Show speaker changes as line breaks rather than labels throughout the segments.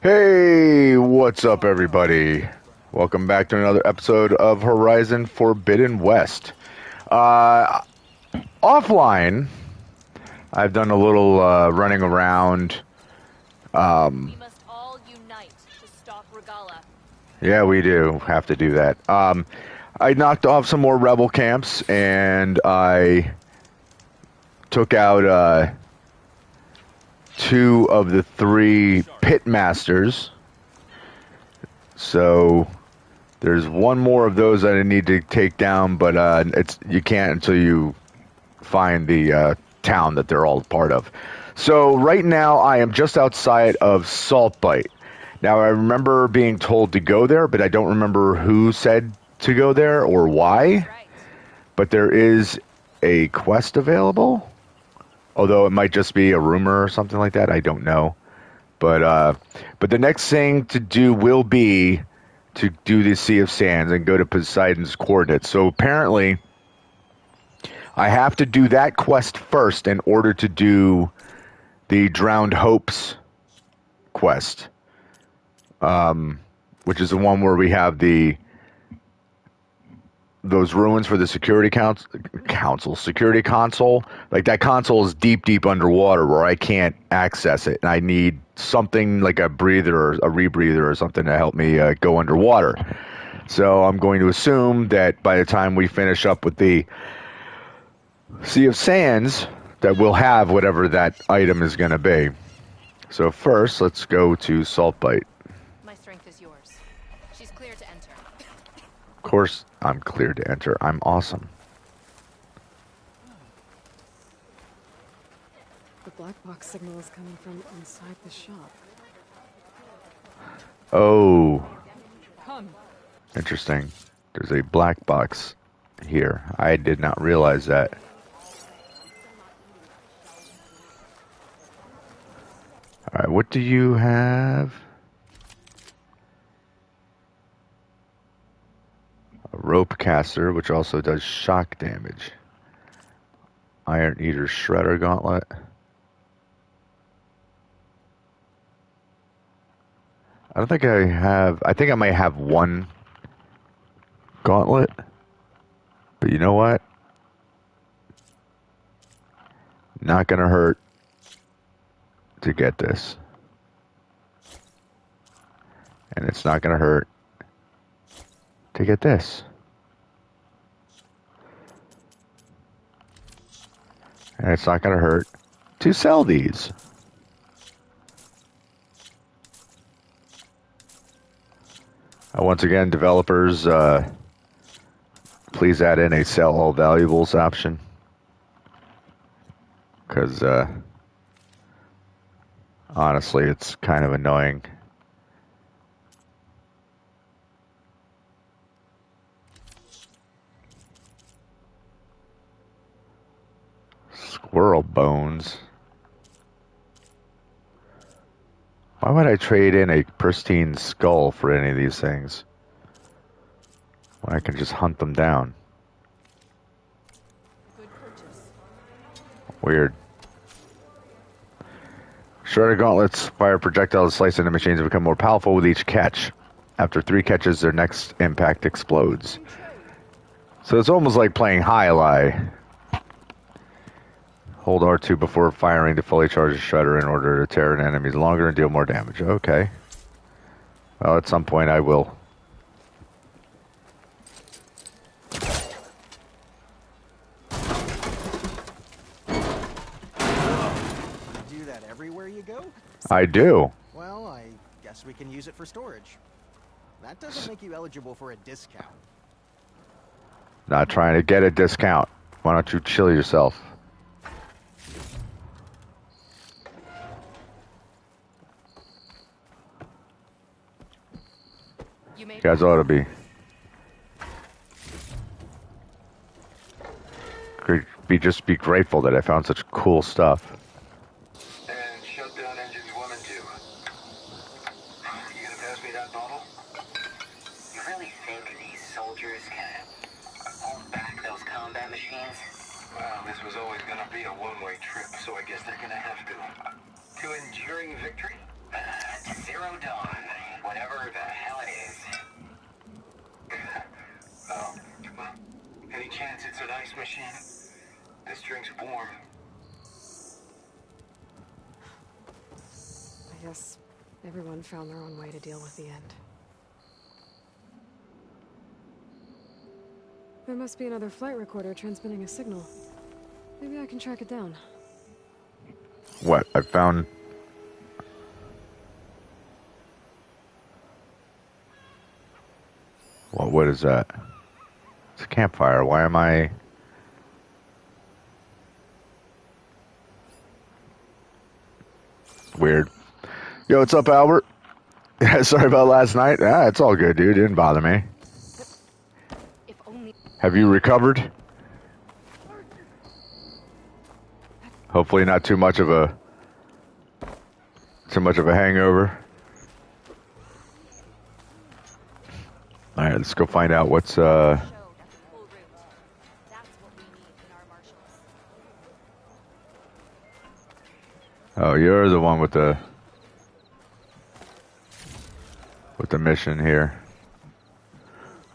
Hey, what's up, everybody? Welcome back to another episode of Horizon Forbidden West. Offline, I've done a little running around.
We must all unite to stop Regala.
Yeah, we do have to do that. I knocked off some more rebel camps, and I took out 2 of the 3 pit masters. So there's one more of those that I need to take down, but you can't until you find the town that they're all part of. So right now I am just outside of Saltbite. Now I remember being told to go there, but I don't remember who said to go there or why. But there is a quest available, although it might just be a rumor or something like that. I don't know. But the next thing to do will be to do the Sea of Sands and go to Poseidon's coordinates. So apparently, I have to do that quest first in order to do the Drowned Hopes quest, which is the one where we have those ruins for the security security console. Like, that console is deep underwater where I can't access it, and I need something like a breather or a rebreather or something to help me go underwater. So I'm going to assume that by the time we finish up with the Sea of Sands, that we'll have whatever that item is going to be. So first, let's go to Saltbite.
My strength is yours. She's clear to enter.
Of course, I'm clear to enter. I'm awesome.
The black box signal is coming from inside the shop.
Oh.
Come.
Interesting. There's a black box here. I did not realize that. Alright, what do you have? A rope caster, which also does shock damage. Iron Eater Shredder Gauntlet. I don't think I have... I think I might have one gauntlet. But you know what? Not gonna hurt to get this. And it's not gonna hurt to get this. And it's not gonna hurt to sell these. Once again, developers, please add in a sell all valuables option. Because, honestly, it's kind of annoying. Squirrel bones. Why would I trade in a pristine skull for any of these things when I can just hunt them down?
Good purchase.
Weird. Shredder gauntlets fire projectiles to slice into machines and become more powerful with each catch. After 3 catches, their next impact explodes. So it's almost like playing High-Lie. Hold R2 before firing to fully charge the shredder in order to tear an enemy longer and deal more damage. Okay. Well, at some point I will.
Do that everywhere you go?
I do.
Well, I guess we can use it for storage. That doesn't make you eligible for a discount.
Not trying to get a discount. Why don't you chill yourself? You guys ought to be grateful that I found such cool stuff.
And shut down engines 1 and 2. You gonna pass me that bottle? You really think these soldiers can hold back those combat machines? Well, this was always gonna be a one-way trip, so I guess they're gonna have to. To enduring victory? To zero dawn. Whatever the hell it is. Oh, well, any chance it's an ice machine? This drink's warm.
I guess everyone found their own way to deal with the end. There must be another flight recorder transmitting a signal. Maybe I can track it down.
What? I found... What is that? It's a campfire. Why am I... Weird. Yo, what's up, Albert? Sorry about last night. Ah, it's all good, dude. It didn't bother me.
If only.
Have you recovered? Hopefully not too much of a hangover. All right, let's go find out what's
Showed at the full route. That's what we need in our marshals.
Oh, you're the one with the mission here.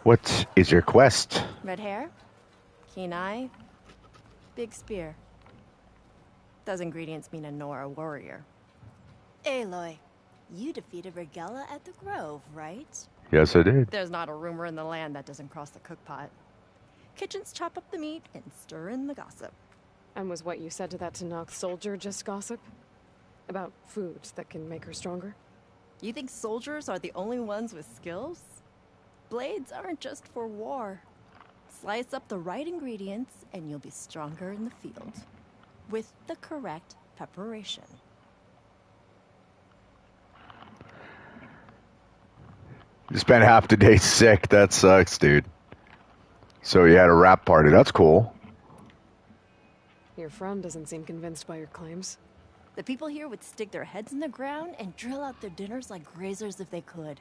What is your quest?
Red hair, keen eye, big spear. Those ingredients mean a Nora warrior. Aloy, you defeated Regella at the Grove, right?
Yes, I did.
There's not a rumor in the land that doesn't cross the cookpot. Kitchens chop up the meat and stir in the gossip.
And was what you said to that Tanakh soldier just gossip? About foods that can make her stronger?
You think soldiers are the only ones with skills? Blades aren't just for war. Slice up the right ingredients and you'll be stronger in the field. With the correct preparation.
You spent half the day sick. That sucks, dude. So you had a rap party. That's cool.
Your friend doesn't seem convinced by your claims.
The people here would stick their heads in the ground and drill out their dinners like grazers if they could.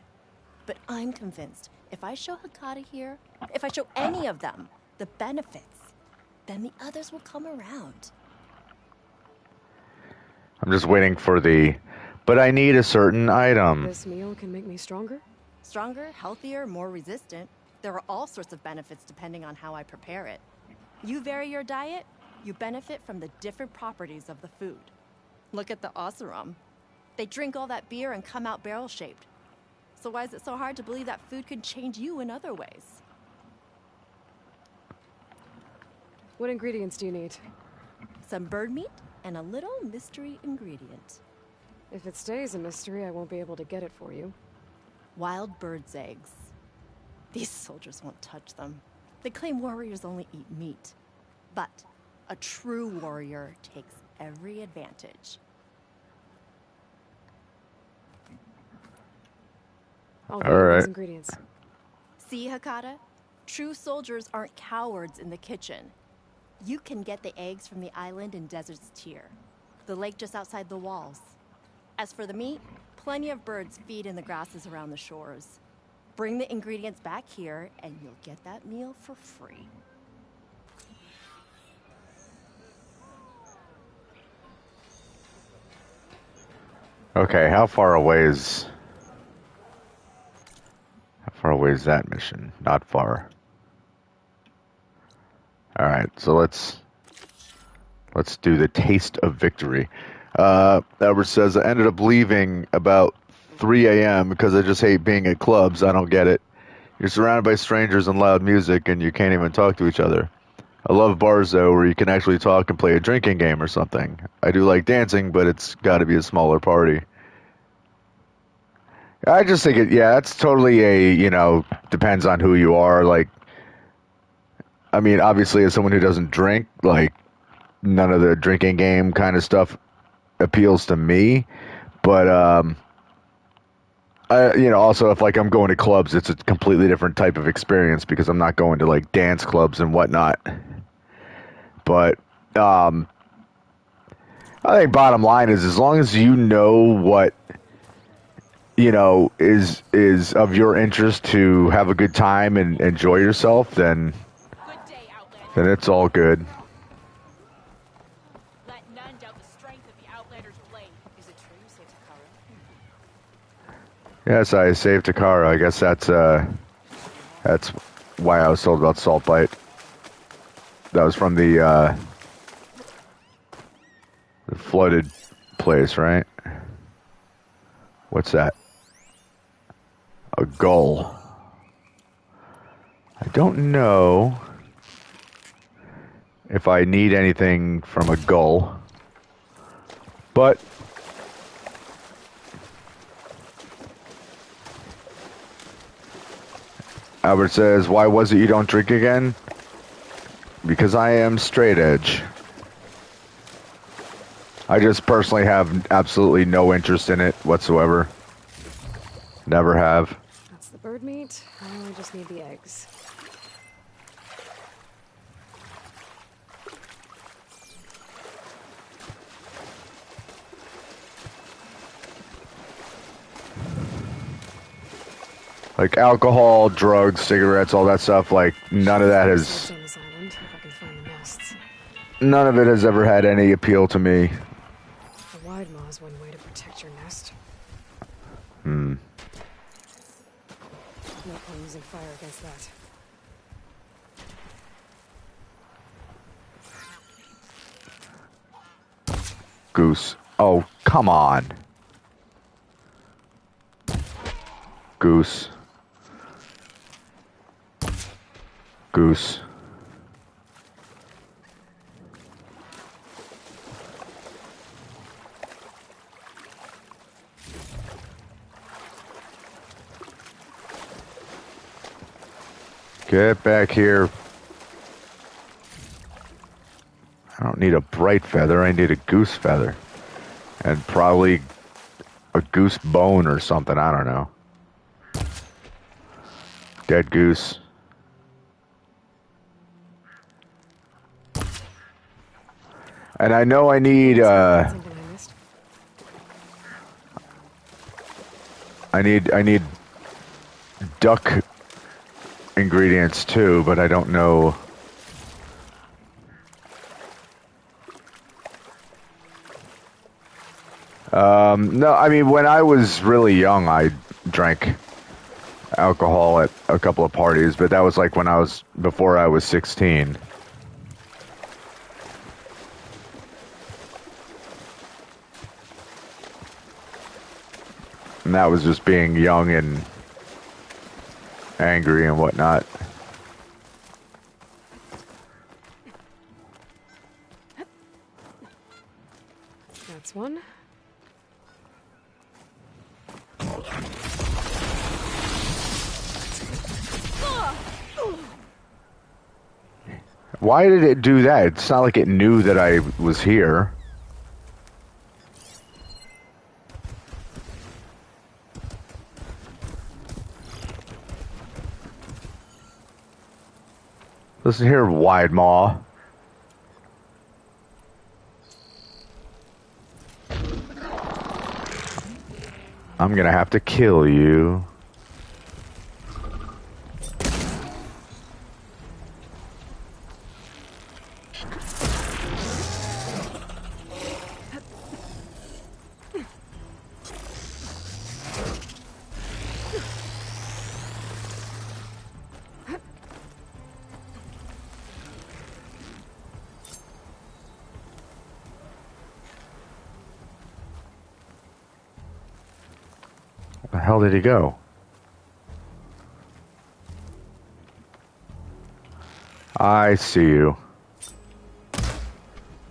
But I'm convinced if I show Hakata here, if I show any of them the benefits, then the others will come around.
I'm just waiting for the... But I need a certain item.
This meal can make me stronger?
Stronger, healthier, more resistant. There are all sorts of benefits depending on how I prepare it. You vary your diet, you benefit from the different properties of the food. Look at the Oseram. They drink all that beer and come out barrel-shaped. So why is it so hard to believe that food could change you in other ways?
What ingredients do you need?
Some bird meat and a little mystery ingredient.
If it stays a mystery, I won't be able to get it for you.
Wild bird's eggs. These soldiers won't touch them. They claim warriors only eat meat. But a true warrior takes every advantage.
I'll
All
get you
right.
these ingredients.
See, Hakata? True soldiers aren't cowards in the kitchen. You can get the eggs from the island in Desert's Tier, the lake just outside the walls. As for the meat, plenty of birds feed in the grasses around the shores. Bring the ingredients back here, and you'll get that meal for free.
Okay, how far away is... How far away is that mission? Not far. Alright, so let's do the taste of victory. Albert says, I ended up leaving about 3 a.m. because I just hate being at clubs. I don't get it. You're surrounded by strangers and loud music, and you can't even talk to each other. I love bars, though, where you can actually talk and play a drinking game or something. I do like dancing, but it's got to be a smaller party. I just think it's totally depends on who you are. Like, I mean, obviously, as someone who doesn't drink, like, none of the drinking game kind of stuff appeals to me. But, also, if, like, I'm going to clubs, it's a completely different type of experience because I'm not going to, like, dance clubs and whatnot. But, I think bottom line is as long as you know what, is of your interest to have a good time and enjoy yourself, then it's all good. Yes, I saved Takara. I guess that's why I was told about Salt Bite. That was from the flooded place, right? What's that? A gull. I don't know if I need anything from a gull, but Albert says, why was it you don't drink again? Because I am straight edge. I just personally have absolutely no interest in it whatsoever. Never have.
That's the bird meat. Now I just need the eggs.
Like alcohol, drugs, cigarettes, all that stuff, like none of that has...
On this island, if I can find the nests.
None of it has ever had any appeal to me.
A wide maw is one way to protect your nest.
Hmm.
No point using fire against that.
Goose. Oh, come on. Goose. Goose. Get back here. I don't need a bright feather, I need a goose feather. And probably a goose bone or something, I don't know. Dead goose. And I know I need,
Something I missed.
I need duck ingredients too, but I don't know. No, I mean, when I was really young, I drank alcohol at a couple of parties, but that was like when I was, before I was 16. And that was just being young and angry and whatnot.
That's one.
Why did it do that? It's not like it knew that I was here. Listen here, wide maw. I'm gonna have to kill you. Where the hell did he go? I see you.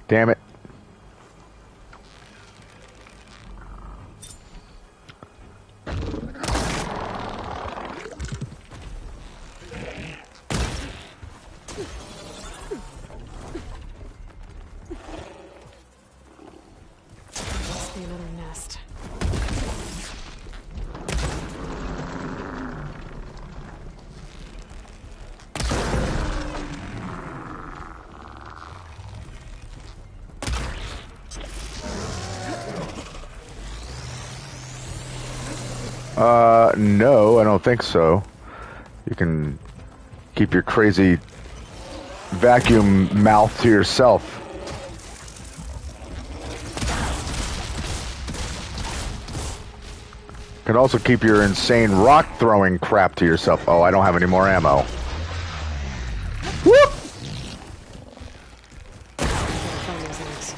Damn it.
Must be another nest.
No, I don't think so. You can keep your crazy vacuum mouth to yourself. Can also keep your insane rock throwing crap to yourself. Oh, I don't have any more ammo. Whoop!
Find those eggs.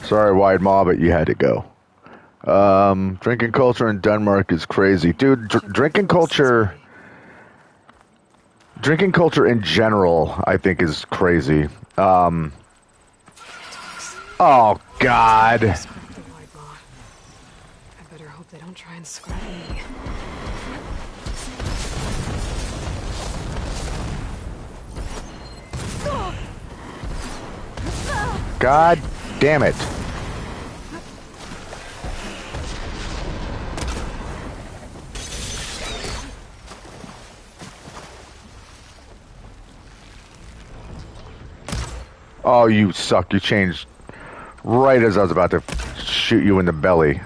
Sorry, Wide Maw, but you had to go. Drinking culture in Denmark is crazy. Dude, drinking culture in general, I think, is crazy. Oh, God.
Scrap the wide maw. I better hope they don't try and scrap me.
God damn it. Oh, you suck. You changed right as I was about to shoot you in the belly.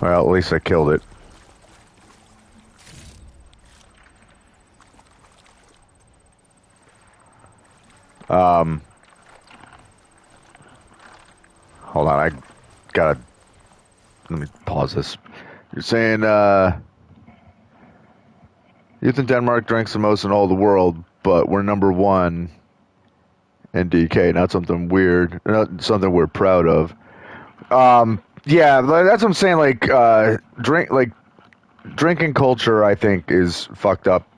Well, at least I killed it. Hold on, I gotta... Let me pause this. You're saying, youth in Denmark drinks the most in all the world, but we're number one in DK, not something weird, not something we're proud of. Yeah, that's what I'm saying, like, drinking culture, I think, is fucked up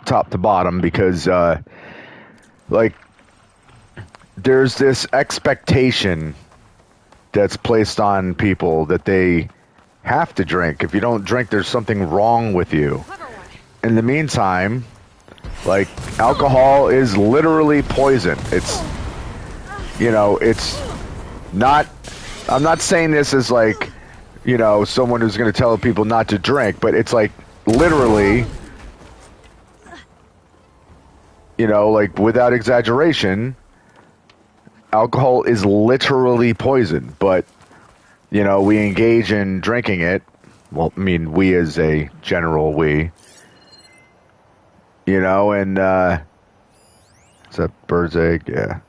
top to bottom because, like, there's this expectation that's placed on people that they have to drink. If you don't drink, there's something wrong with you. In the meantime, like, alcohol is literally poison. It's, you know, it's not... I'm not saying this as, like, you know, someone who's going to tell people not to drink, but it's, like, literally, you know, like, without exaggeration, alcohol is literally poison, but, you know, we engage in drinking it. Well, I mean, we as a general we. You know, and, is that bird's egg? Yeah.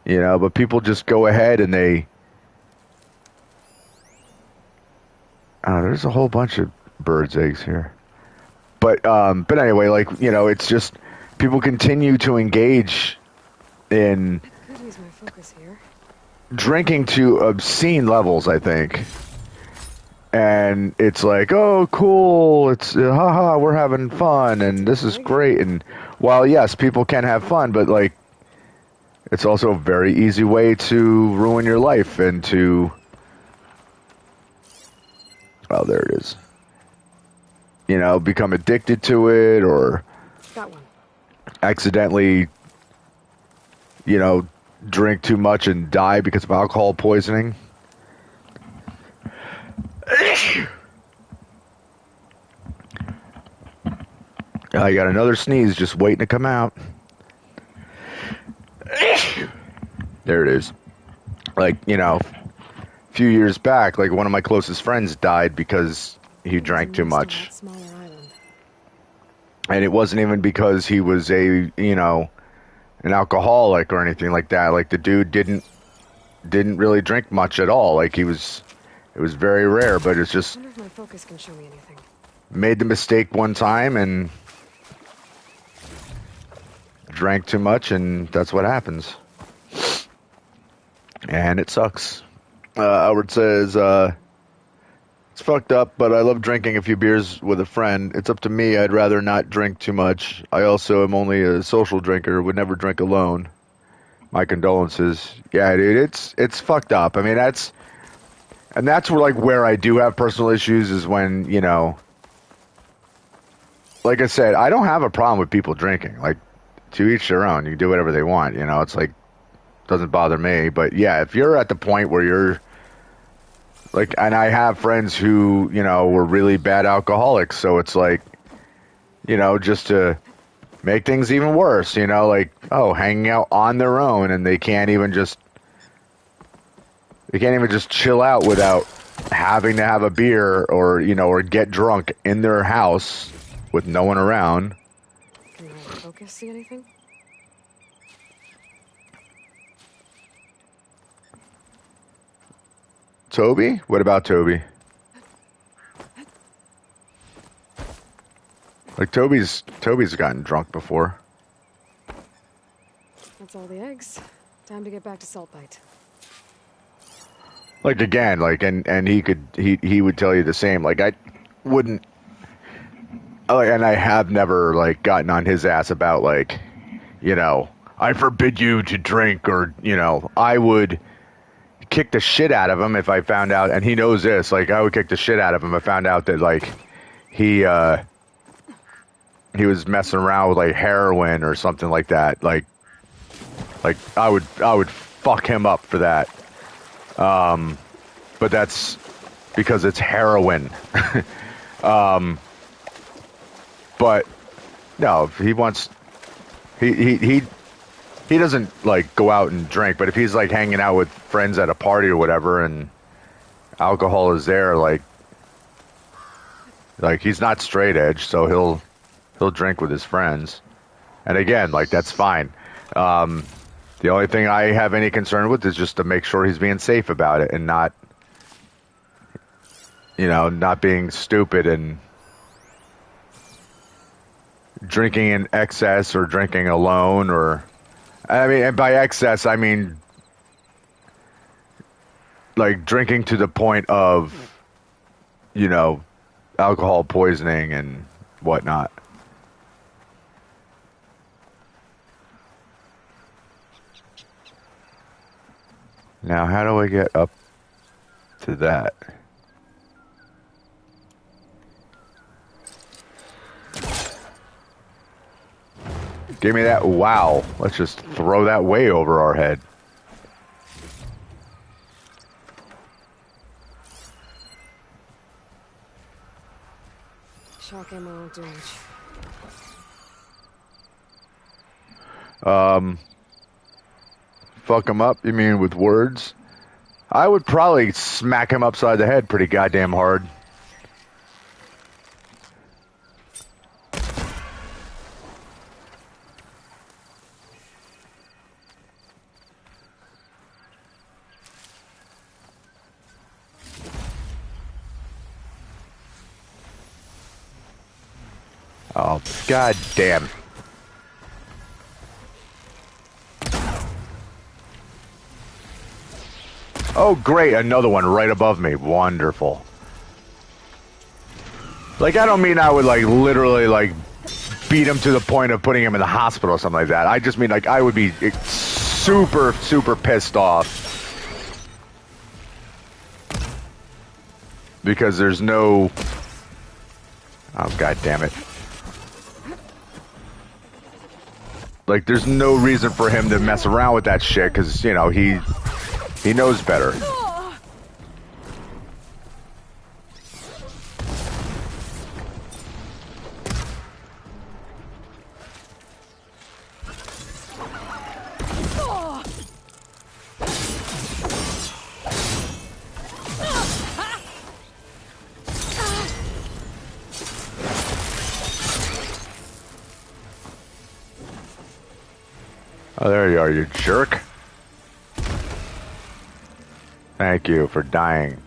You know, but people just go ahead and they... Oh, there's a whole bunch of bird's eggs here. But anyway, like, you know, it's just... People continue to engage in...
Could use my focus here.
Drinking to obscene levels, I think. And it's like, oh, cool, it's, haha, we're having fun, and this is great. And while, yes, people can have fun, but, like, it's also a very easy way to ruin your life and to... Oh, there it is. You know, become addicted to it or
Got one.
accidentally, you know, drink too much and die because of alcohol poisoning. I got another sneeze just waiting to come out. There it is. Like, you know, a few years back, like, one of my closest friends died because he drank too much.
Smaller island.
And it wasn't even because he was a, you know, an alcoholic or anything like that. Like, the dude didn't really drink much at all. Like, it was very rare, but it's just...
I wonder if my focus can show me anything.
Made the mistake one time and drank too much, and that's what happens. And it sucks. Howard says, it's fucked up, but I love drinking a few beers with a friend. It's up to me. I'd rather not drink too much. I also am only a social drinker, would never drink alone. My condolences. Yeah, dude, it's fucked up. I mean, that's where, like, where I do have personal issues is when, you know, like I said, I don't have a problem with people drinking. Like, to each their own. You can do whatever they want, you know. It's like, doesn't bother me. But yeah, if you're at the point where you're like, and I have friends who, you know, were really bad alcoholics, so it's like, you know, just to make things even worse, you know, like, oh, hanging out on their own, and they can't even just chill out without having to have a beer or, you know, or get drunk in their house with no one around.
Can I focus? Marcus see anything?
Toby? What about Toby? Like Toby's gotten drunk before.
That's all the eggs. Time to get back to Saltbite.
Like again, like and he would tell you the same. Like I wouldn't and I have never like gotten on his ass about like, you know, I forbid you to drink or, you know, I would kick the shit out of him if I found out, and he knows this, like I would kick the shit out of him if I found out that like he was messing around with like heroin or something like that. Like I would fuck him up for that. But that's because it's heroin. But no, if he wants, he doesn't like go out and drink. But if he's like hanging out with friends at a party or whatever, and alcohol is there, like he's not straight edge, so he'll drink with his friends. And again, like that's fine. The only thing I have any concern with is just to make sure he's being safe about it and not, you know, not being stupid and drinking in excess or drinking alone, or I mean, and by excess I mean like drinking to the point of, you know, alcohol poisoning and whatnot. Now, how do I get up to that? Give me that. Wow. Let's just throw that way over our head.
Shock ammo won't do much.
Fuck him up, you mean with words? I would probably smack him upside the head pretty goddamn hard. Oh, god damn. Oh, great, another one right above me. Wonderful. Like, I don't mean I would, like, literally, like, beat him to the point of putting him in the hospital or something like that. I just mean, like, I would be super, super pissed off. Because there's no... Oh, god damn it. Like, there's no reason for him to mess around with that shit, because, you know, he knows better. Oh, there you are, you jerk. Thank you for dying.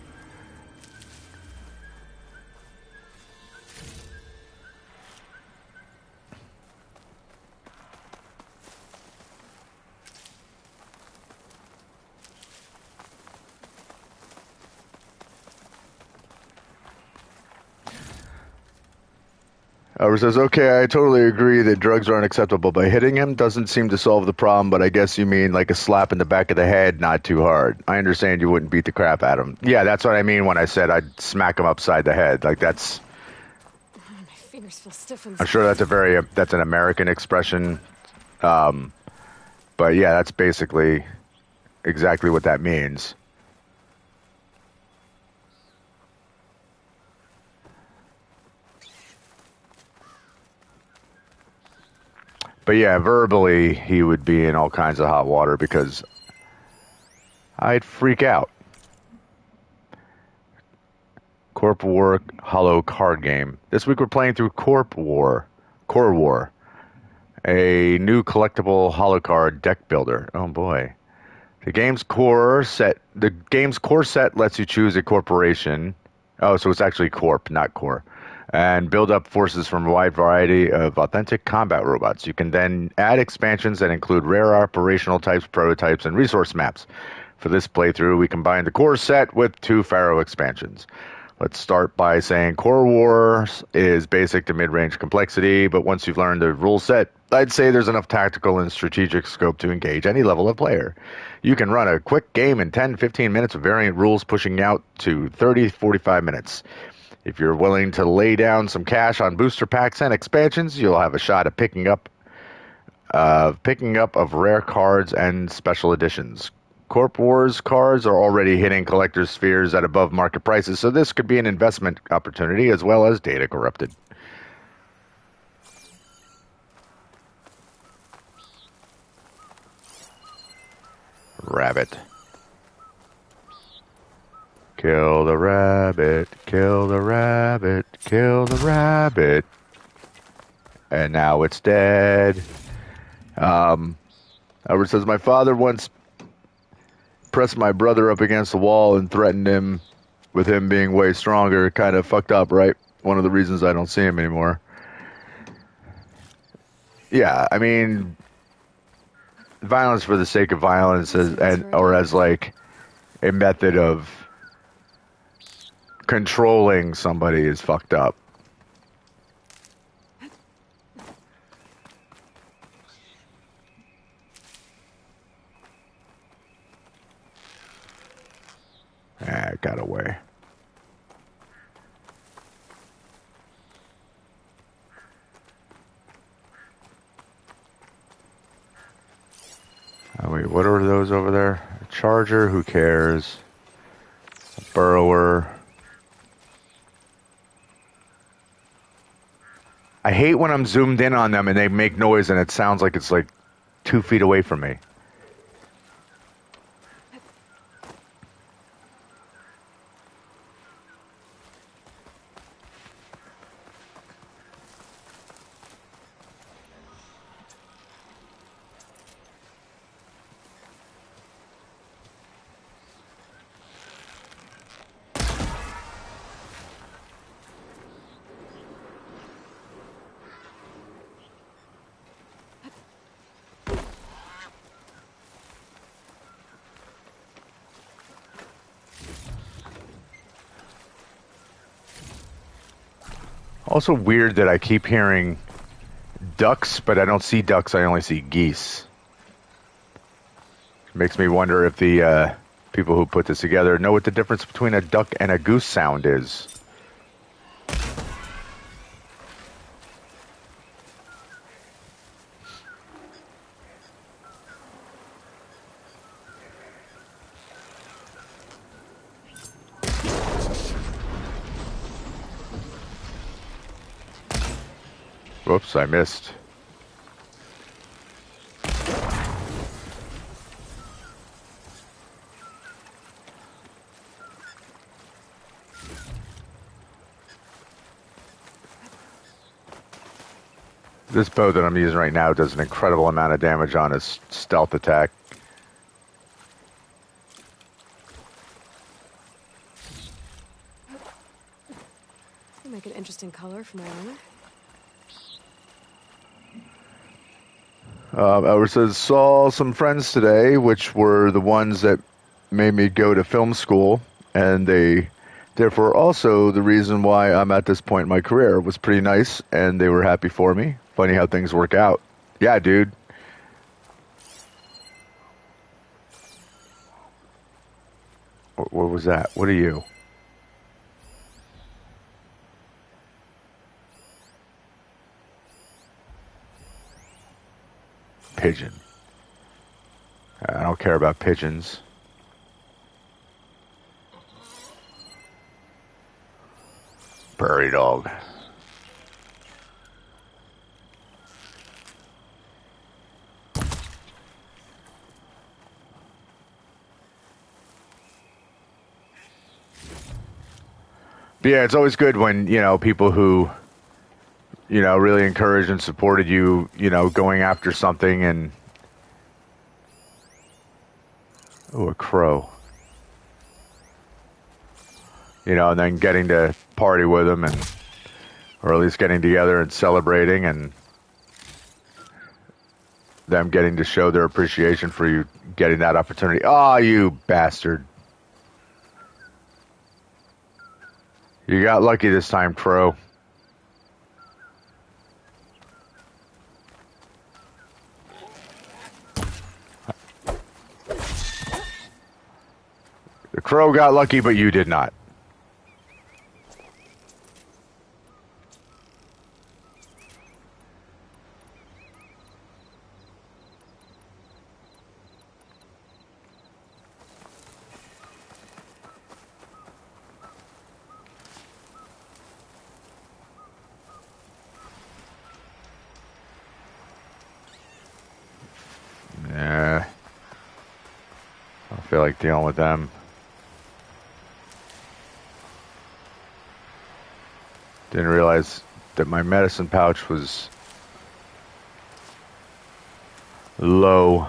Albert says, okay, I totally agree that drugs aren't acceptable, but hitting him doesn't seem to solve the problem, but I guess you mean like a slap in the back of the head, not too hard. I understand you wouldn't beat the crap out of him. Yeah, that's what I mean when I said I'd smack him upside the head. Like, that's...
My fingers feel stiff and
I'm sure that's an American expression. But yeah, that's basically exactly what that means. But yeah, verbally, he would be in all kinds of hot water because I'd freak out. Corp War Hollow card game. This week we're playing through Core War. A new collectible holocard deck builder. Oh boy. The game's core set lets you choose a corporation. Oh, so it's actually corp, not core. And build up forces from a wide variety of authentic combat robots. You can then add expansions that include rare operational types, prototypes, and resource maps. For this playthrough, we combined the core set with 2 Pharaoh expansions. Let's start by saying Core Wars is basic to mid-range complexity, but once you've learned the rule set, I'd say there's enough tactical and strategic scope to engage any level of player. You can run a quick game in 10-15 minutes with variant rules pushing out to 30-45 minutes. If you're willing to lay down some cash on booster packs and expansions, you'll have a shot at picking up of rare cards and special editions. Corp Wars cards are already hitting collectors' spheres at above market prices, so this could be an investment opportunity as well as data corrupted. Rabbit. Kill the rabbit, kill the rabbit, kill the rabbit. And now it's dead. Albert says, my father once pressed my brother up against the wall and threatened him with him being way stronger. Kind of fucked up, right? One of the reasons I don't see him anymore. Yeah, I mean, violence for the sake of violence as like a method of controlling somebody is fucked up. It got away. Oh, wait, what are those over there? A charger, who cares? A burrower. I hate when I'm zoomed in on them and they make noise and it sounds like it's like 2 feet away from me. Also weird that I keep hearing ducks, but I don't see ducks, I only see geese. Makes me wonder if the people who put this together know what the difference between a duck and a goose sound is. Whoops, I missed. This bow that I'm using right now does an incredible amount of damage on its stealth attack.
It'll make an interesting color for my armor.
Edward says, saw some friends today, which were the ones that made me go to film school, and they, therefore, also the reason why I'm at this point in my career. It was pretty nice, and they were happy for me. Funny how things work out. Yeah, dude. What was that? What are you? Pigeon. I don't care about pigeons. Prairie dog. But yeah, it's always good when, you know, people who you know, really encouraged and supported you, you know, going after something. And oh, a crow. You know, and then getting to party with them, and or at least getting together and celebrating, and them getting to show their appreciation for you getting that opportunity. Oh, you bastard. You got lucky this time, Crow. The Crow got lucky, but you did not. Yeah. I don't feel like dealing with them. Didn't realize that my medicine pouch was low.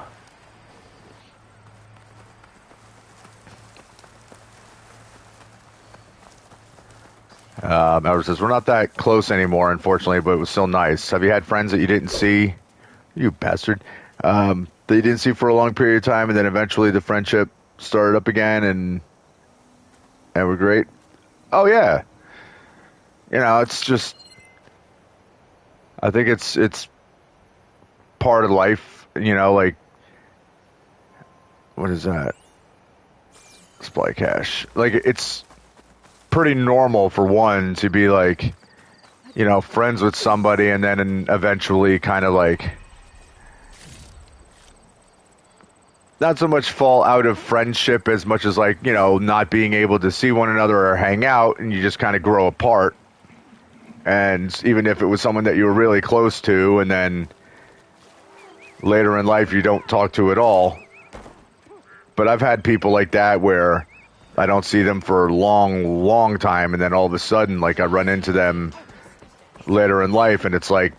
Edward says, we're not that close anymore, unfortunately, but it was still nice. Have you had friends that you didn't see? You bastard. That you didn't see for a long period of time, and then eventually the friendship started up again, and we're great? Oh, yeah. You know, it's just, I think it's part of life, you know, like, what is that? Supply cache. Like, it's pretty normal for one to be like, you know, friends with somebody and then eventually kind of like not so much fall out of friendship as much as like, you know, not being able to see one another or hang out, and you just kind of grow apart. And even if it was someone that you were really close to and then later in life you don't talk to at all. But I've had people like that where I don't see them for a long time, and then all of a sudden, like, I run into them later in life, and it's like,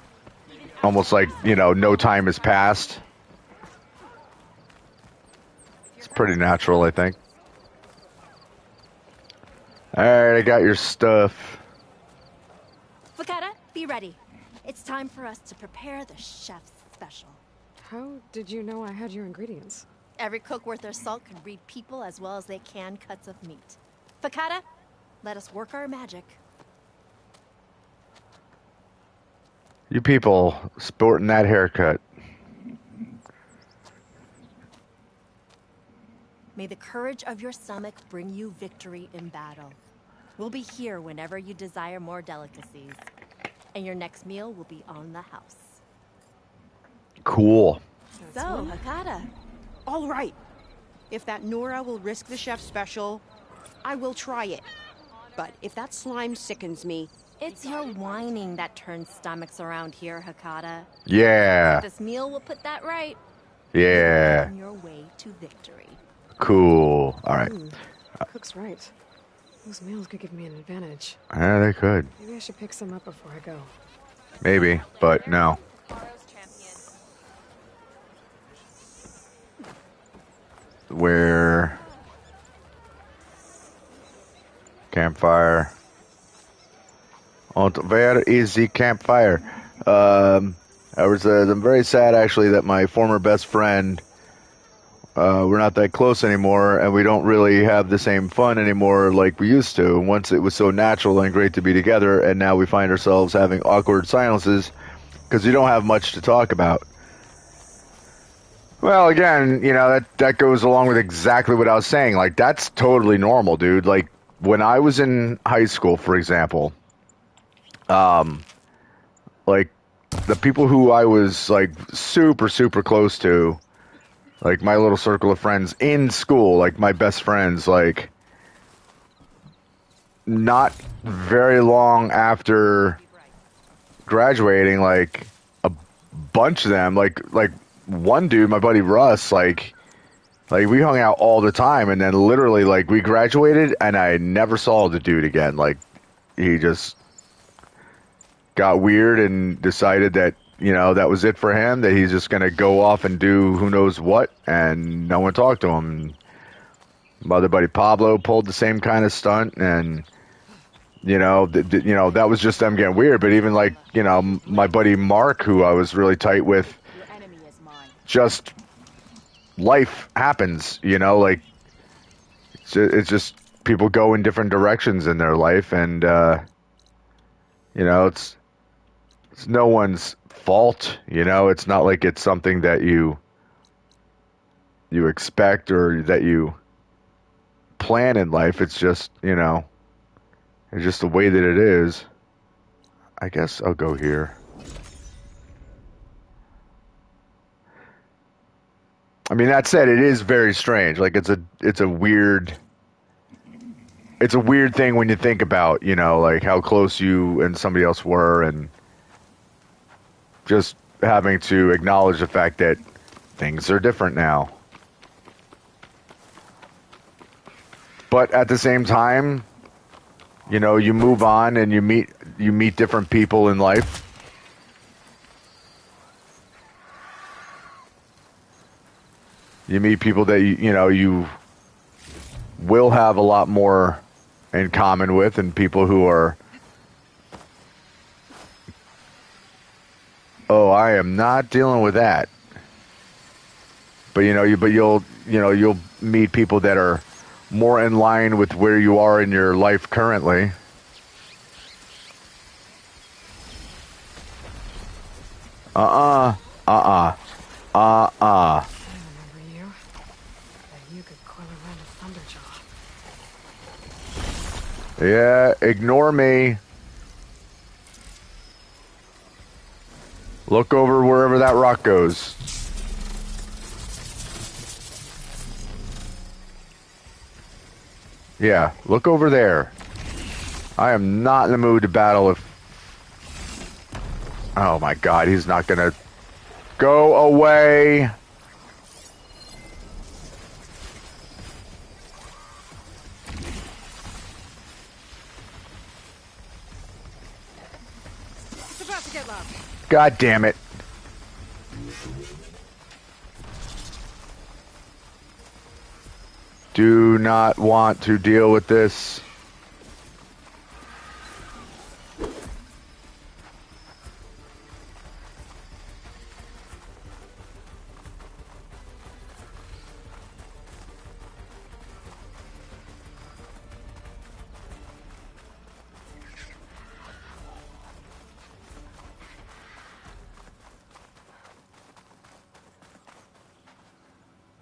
almost like, you know, no time has passed. It's pretty natural, I think. Alright, I got your stuff.
Fakata, be ready. It's time for us to prepare the chef's special.
How did you know I had your ingredients?
Every cook worth their salt can read people as well as they can cuts of meat. Fakata, let us work our magic.
You people sporting that haircut.
May the courage of your stomach bring you victory in battle. We'll be here whenever you desire more delicacies. And your next meal will be on the house.
Cool.
So, Hakata.
All right. If that Nora will risk the chef special, I will try it. But if that slime sickens me...
It's your whining that turns stomachs around here, Hakata.
Yeah.
This meal will put that right.
Yeah.
You're on your way to victory.
Cool. All right.
Cook's right. Those meals could give me an advantage.
Yeah, they could.
Maybe I should pick some up before I go.
Maybe, but no. Where? Campfire. Where is the campfire? I'm very sad actually that my former best friend, we're not that close anymore, and we don't really have the same fun anymore like we used to. Once it was so natural and great to be together, and now we find ourselves having awkward silences because we don't have much to talk about. Well, again, you know, that goes along with exactly what I was saying. Like, that's totally normal, dude. Like, when I was in high school, for example, like, the people who I was, like, super, super close to, like, my little circle of friends in school, like, my best friends, like, not very long after graduating, like, a bunch of them, like one dude, my buddy Russ, like we hung out all the time, and then literally, like, we graduated, and I never saw the dude again. Like, he just got weird and decided that, you know, that was it for him, that he's just going to go off and do who knows what, and no one talked to him. My other buddy Pablo pulled the same kind of stunt, and, you know, that was just them getting weird. But even, like, you know, my buddy Mark, who I was really tight with,
Your enemy is mine.
just life happens, you know, like, it's just people go in different directions in their life, and, you know, it's no one's fault, you know. It's not like it's something that you expect or that you plan in life. It's just, you know, it's just the way that it is. I guess I'll go here. I mean, that said, it is very strange. Like, it's a weird thing when you think about, you know, like how close you and somebody else were, and just having to acknowledge the fact that things are different now. But at the same time, you know, you move on and you meet different people in life. You meet people that you know you will have a lot more in common with, and people who are, oh, I am not dealing with that. But you'll meet people that are more in line with where you are in your life currently.
I remember you. That you could coil around a thunderjaw.
Yeah, ignore me. Look over wherever that rock goes. Yeah, look over there. I am not in the mood to battle if... Oh my god, he's not gonna... Go away!
It's about to get loud.
God damn it. Do not want to deal with this.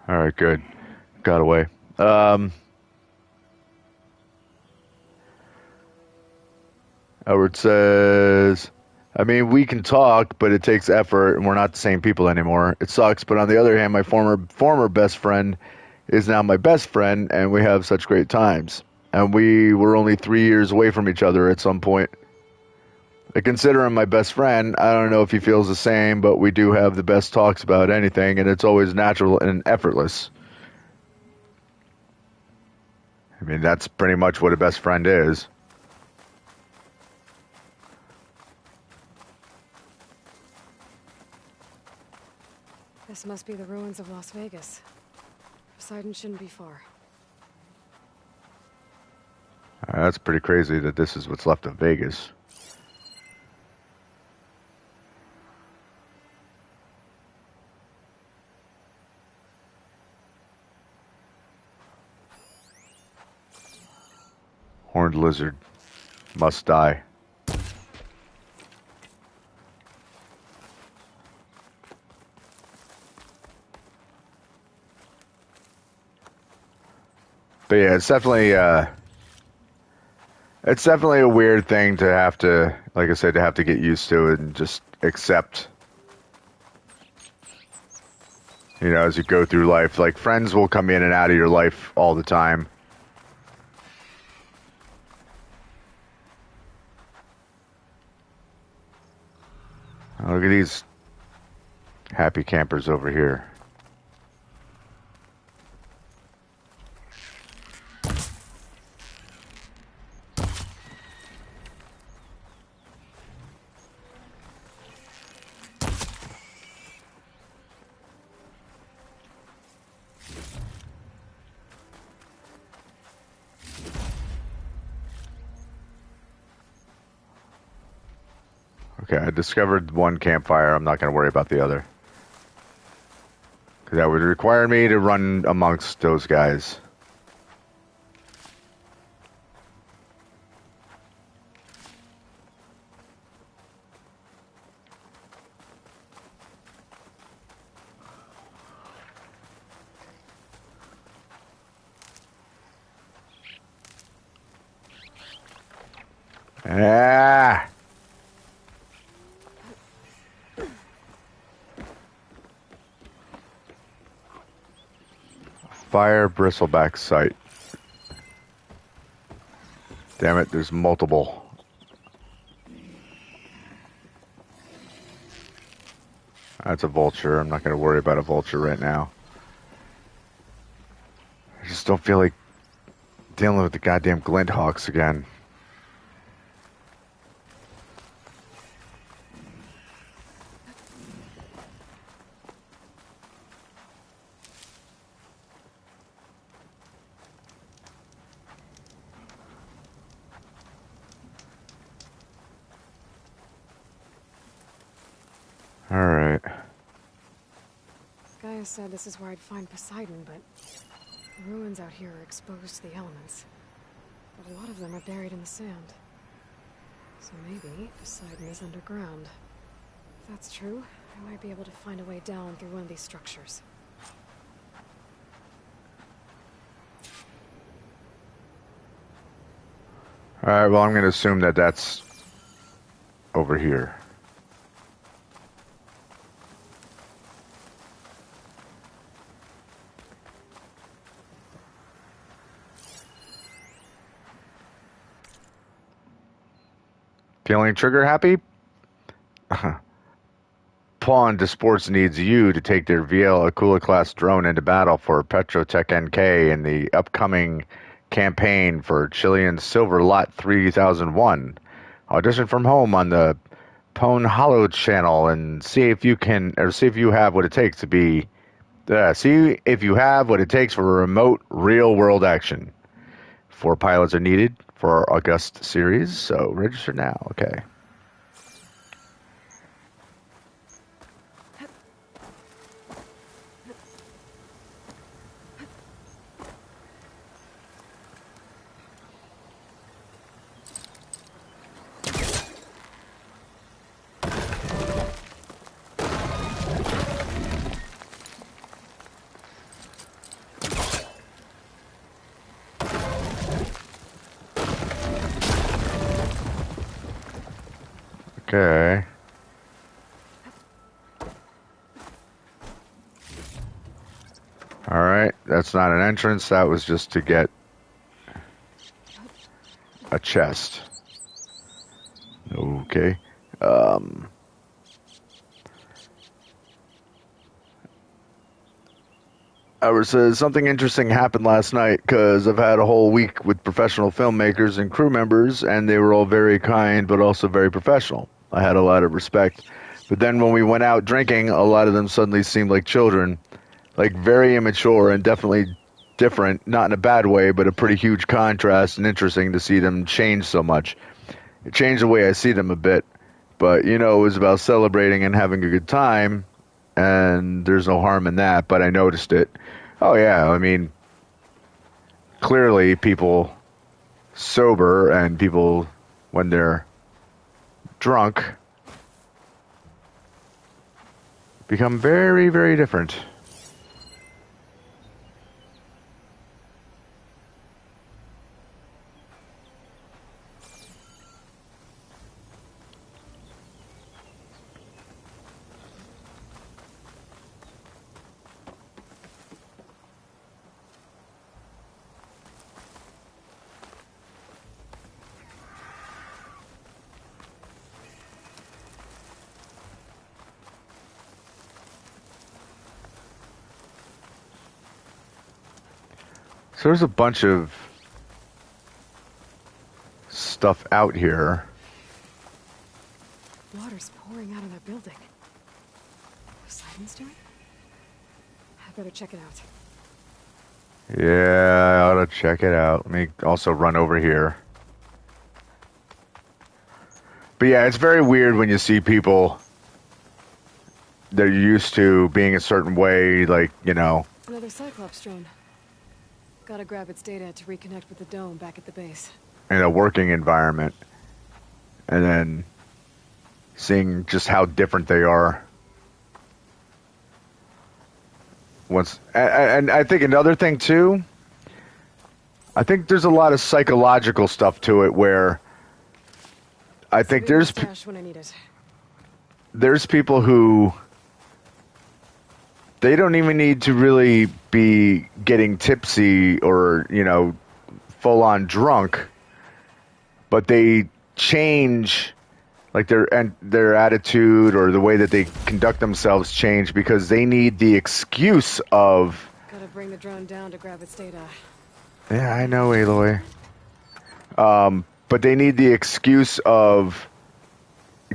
All right, good. Got away. Edward says, I mean, we can talk, but it takes effort, and we're not the same people anymore. It sucks, but on the other hand, my former best friend is now my best friend, and we have such great times. And we were only 3 years away from each other at some point. I consider him my best friend. I don't know if he feels the same, but we do have the best talks about anything, and it's always natural and effortless. I mean, that's pretty much what a best friend is.
This must be the ruins of Las Vegas. Poseidon shouldn't be far.
That's pretty crazy that this is what's left of Vegas. Horned lizard. Must die. But yeah, it's definitely a weird thing to have to, like I said, to have to get used to and just accept. You know, as you go through life, like friends will come in and out of your life all the time. Look at these happy campers over here. Okay, I discovered one campfire. I'm not going to worry about the other. Because that would require me to run amongst those guys. Ah! Fire bristleback sight. Damn it, there's multiple. That's a vulture. I'm not going to worry about a vulture right now. I just don't feel like dealing with the goddamn glint hawks again. Alright.
Gaia said this is where I'd find Poseidon, but the ruins out here are exposed to the elements. But a lot of them are buried in the sand. So maybe Poseidon is underground. If that's true, I might be able to find a way down through one of these structures.
Alright, well, I'm going to assume that that's over here. Feeling trigger happy? Pawn to Sports needs you to take their VL Akula class drone into battle for Petrotech NK in the upcoming campaign for Chilean Silver Lot 3001. Audition from home on the Pone Hollow channel and see if you have what it takes to be. See if you have what it takes for remote real world action. 4 pilots are needed for our August series, so register now. Okay. Okay. Alright, that's not an entrance, that was just to get a chest. Okay. Something interesting happened last night because I've had a whole week with professional filmmakers and crew members, and they were all very kind but also very professional. I had a lot of respect. But then when we went out drinking, a lot of them suddenly seemed like children, like very immature and definitely different, not in a bad way, but a pretty huge contrast and interesting to see them change so much. It changed the way I see them a bit, but it was about celebrating and having a good time, and there's no harm in that, but I noticed it. Oh yeah, I mean, clearly people sober and people when they're drunk become very, very different. So there's a bunch of stuff out here.
Water's pouring out of that building. Poseidon's doing? I better check it out.
Yeah, I ought to check it out. Let me also run over here. But yeah, it's very weird when you see people they're used to being a certain way, like, you know.
Another Cyclops drone. Gotta grab its data to reconnect with the dome back at the base.
In a working environment, and then seeing just how different they are. And I think another thing too, I think there's a lot of psychological stuff to it where I think
When I need it.
there's people who they don't even need to really be getting tipsy or, you know, full on drunk, but they change, like their attitude or the way that they conduct themselves change because they need the excuse of.
Gotta bring the drone down to grab its data.
Yeah, I know, Aloy. But they need the excuse of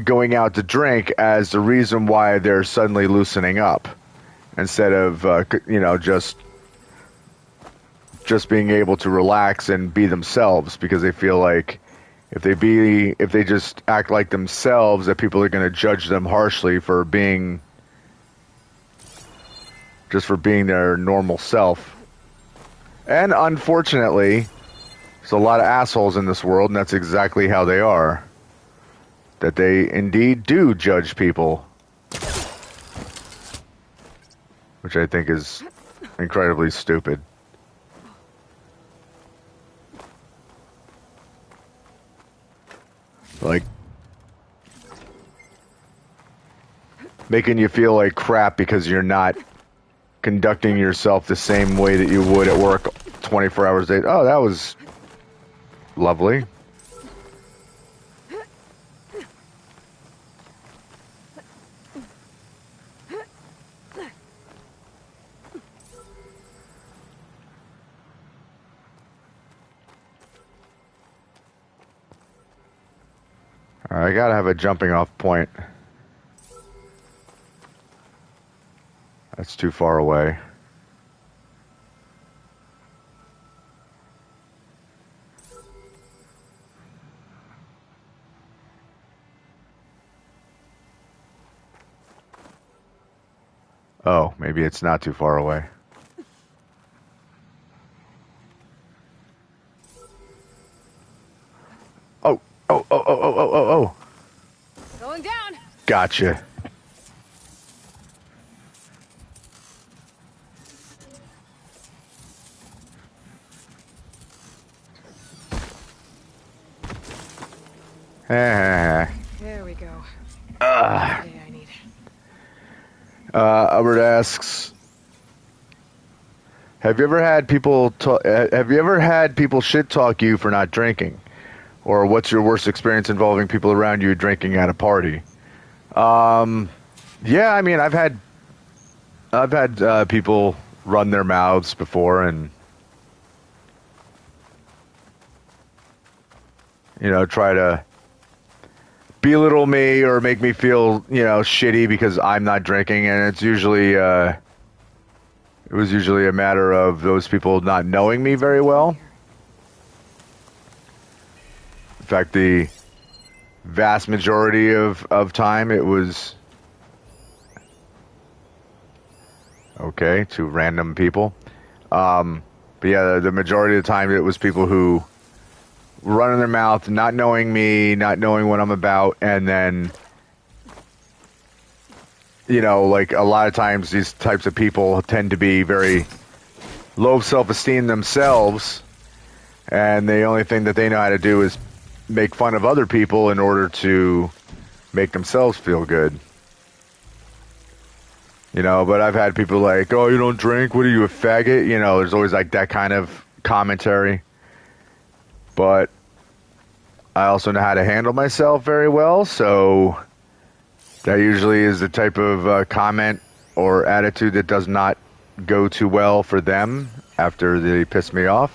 going out to drink as the reason why they're suddenly loosening up, instead of you know, just being able to relax and be themselves, because they feel like if they just act like themselves, that people are going to judge them harshly for being their normal self. And unfortunately, there's a lot of assholes in this world, and that's exactly how they are. That they indeed do judge people. Which I think is incredibly stupid. Like, making you feel like crap because you're not conducting yourself the same way that you would at work 24 hours a day. Oh, that was lovely. I gotta have a jumping off point. That's too far away. Oh, maybe it's not too far away. Oh.
Going down.
Gotcha.
There we go. Today I need.
Albert asks, have you ever had people shit talk you for not drinking? Or what's your worst experience involving people around you drinking at a party? Yeah, I mean, I've had people run their mouths before and, you know, try to belittle me or make me feel, you know, shitty because I'm not drinking, and it's usually it was usually a matter of those people not knowing me very well. In fact, the vast majority of time it was okay to random people. But yeah, the majority of the time it was people who running their mouth, not knowing me, not knowing what I'm about, and then, you know, like a lot of times these types of people tend to be very low self-esteem themselves, and the only thing that they know how to do is make fun of other people in order to make themselves feel good. You know, but I've had people like, oh, you don't drink? What are you, a faggot? You know, there's always like that kind of commentary. But I also know how to handle myself very well, so that usually is the type of comment or attitude that does not go too well for them after they piss me off.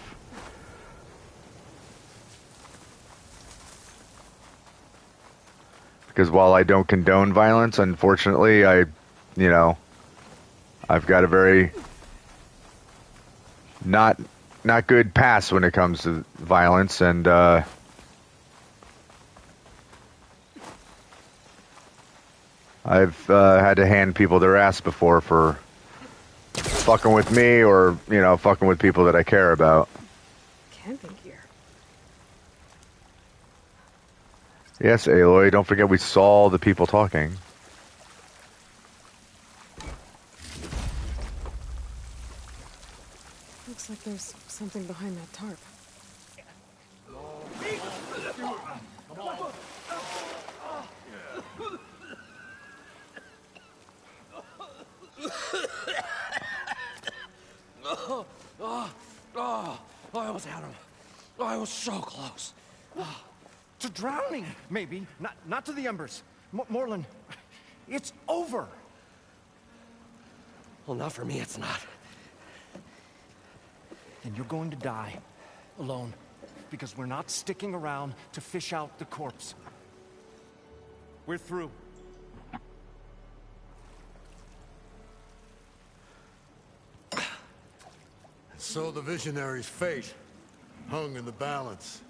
Because while I don't condone violence, unfortunately, I've got a very not good past when it comes to violence, and I've had to hand people their ass before for fucking with me or, fucking with people that I care about.
Camping gear.
Yes, Aloy, don't forget we saw the people talking.
Looks like there's something behind that tarp.
Oh, I almost had him. I was so close.
To drowning, maybe. Not to the embers. Morlund, it's over.
Well, not for me, it's not.
And you're going to die. Alone. Because we're not sticking around to fish out the corpse. We're through.
So the visionary's fate hung in the balance.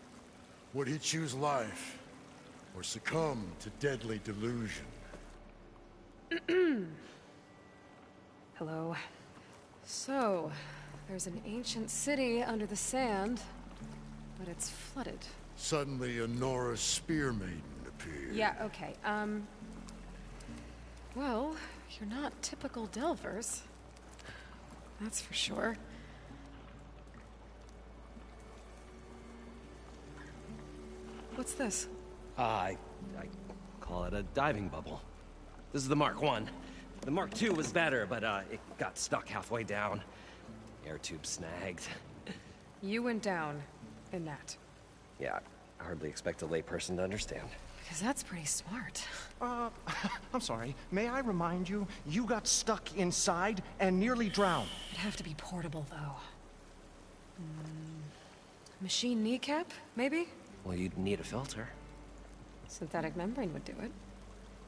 Would he choose life, or succumb to deadly delusion?
Hello. So, there's an ancient city under the sand, but it's flooded.
Suddenly, a Nora spear maiden appeared.
Yeah, okay, well, you're not typical Delvers. That's for sure. What's this?
I call it a diving bubble. This is the Mark I. The Mark II was better, but it got stuck halfway down. Air tube snagged.
You went down in that.
Yeah, I hardly expect a layperson to understand.
Because that's pretty smart.
I'm sorry. May I remind you, you got stuck inside and nearly drowned.
It'd have to be portable, though. Machine kneecap, maybe?
Well, you'd need a filter.
Synthetic membrane would do it.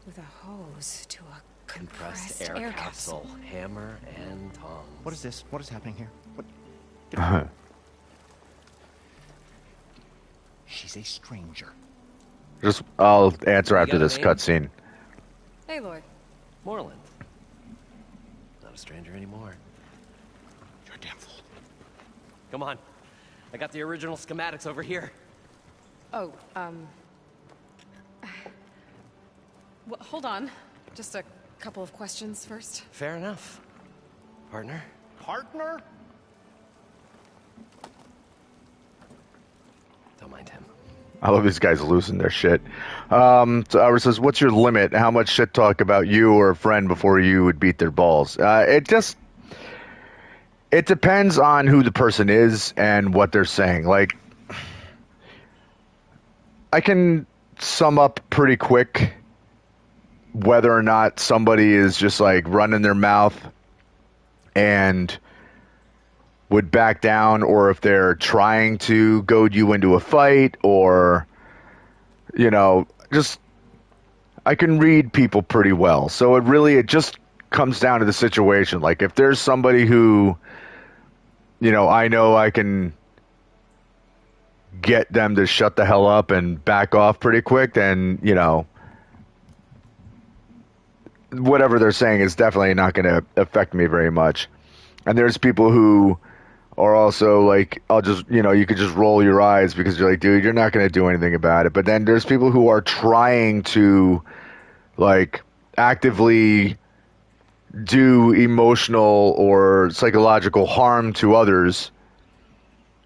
With a hose to a
Compressed air capsule. Hammer and tongs.
What is this? What is happening here? What? She's a stranger.
I'll answer after
got a
this
name?
cutscene.
Aloy.
Moreland. Not a stranger anymore.
You're a damn fool.
Come on. I got the original schematics over here.
Oh, well, hold on. Just a couple of questions first.
Fair enough. Partner?
Partner?
Don't mind him.
I love these guys losing their shit. So Albert says, what's your limit? How much shit talk about you or a friend before you would beat their balls? It depends on who the person is and what they're saying. Like, I can sum up pretty quick whether or not somebody is just like running their mouth and would back down, or if they're trying to goad you into a fight, or, just, I can read people pretty well. So it just comes down to the situation. Like, if there's somebody who, I know I can get them to shut the hell up and back off pretty quick, then, whatever they're saying is definitely not going to affect me very much. And there's people who are also like, I'll just, you could just roll your eyes because you're like, dude, you're not going to do anything about it. But then there's people who are trying to, like, actively do emotional or psychological harm to others.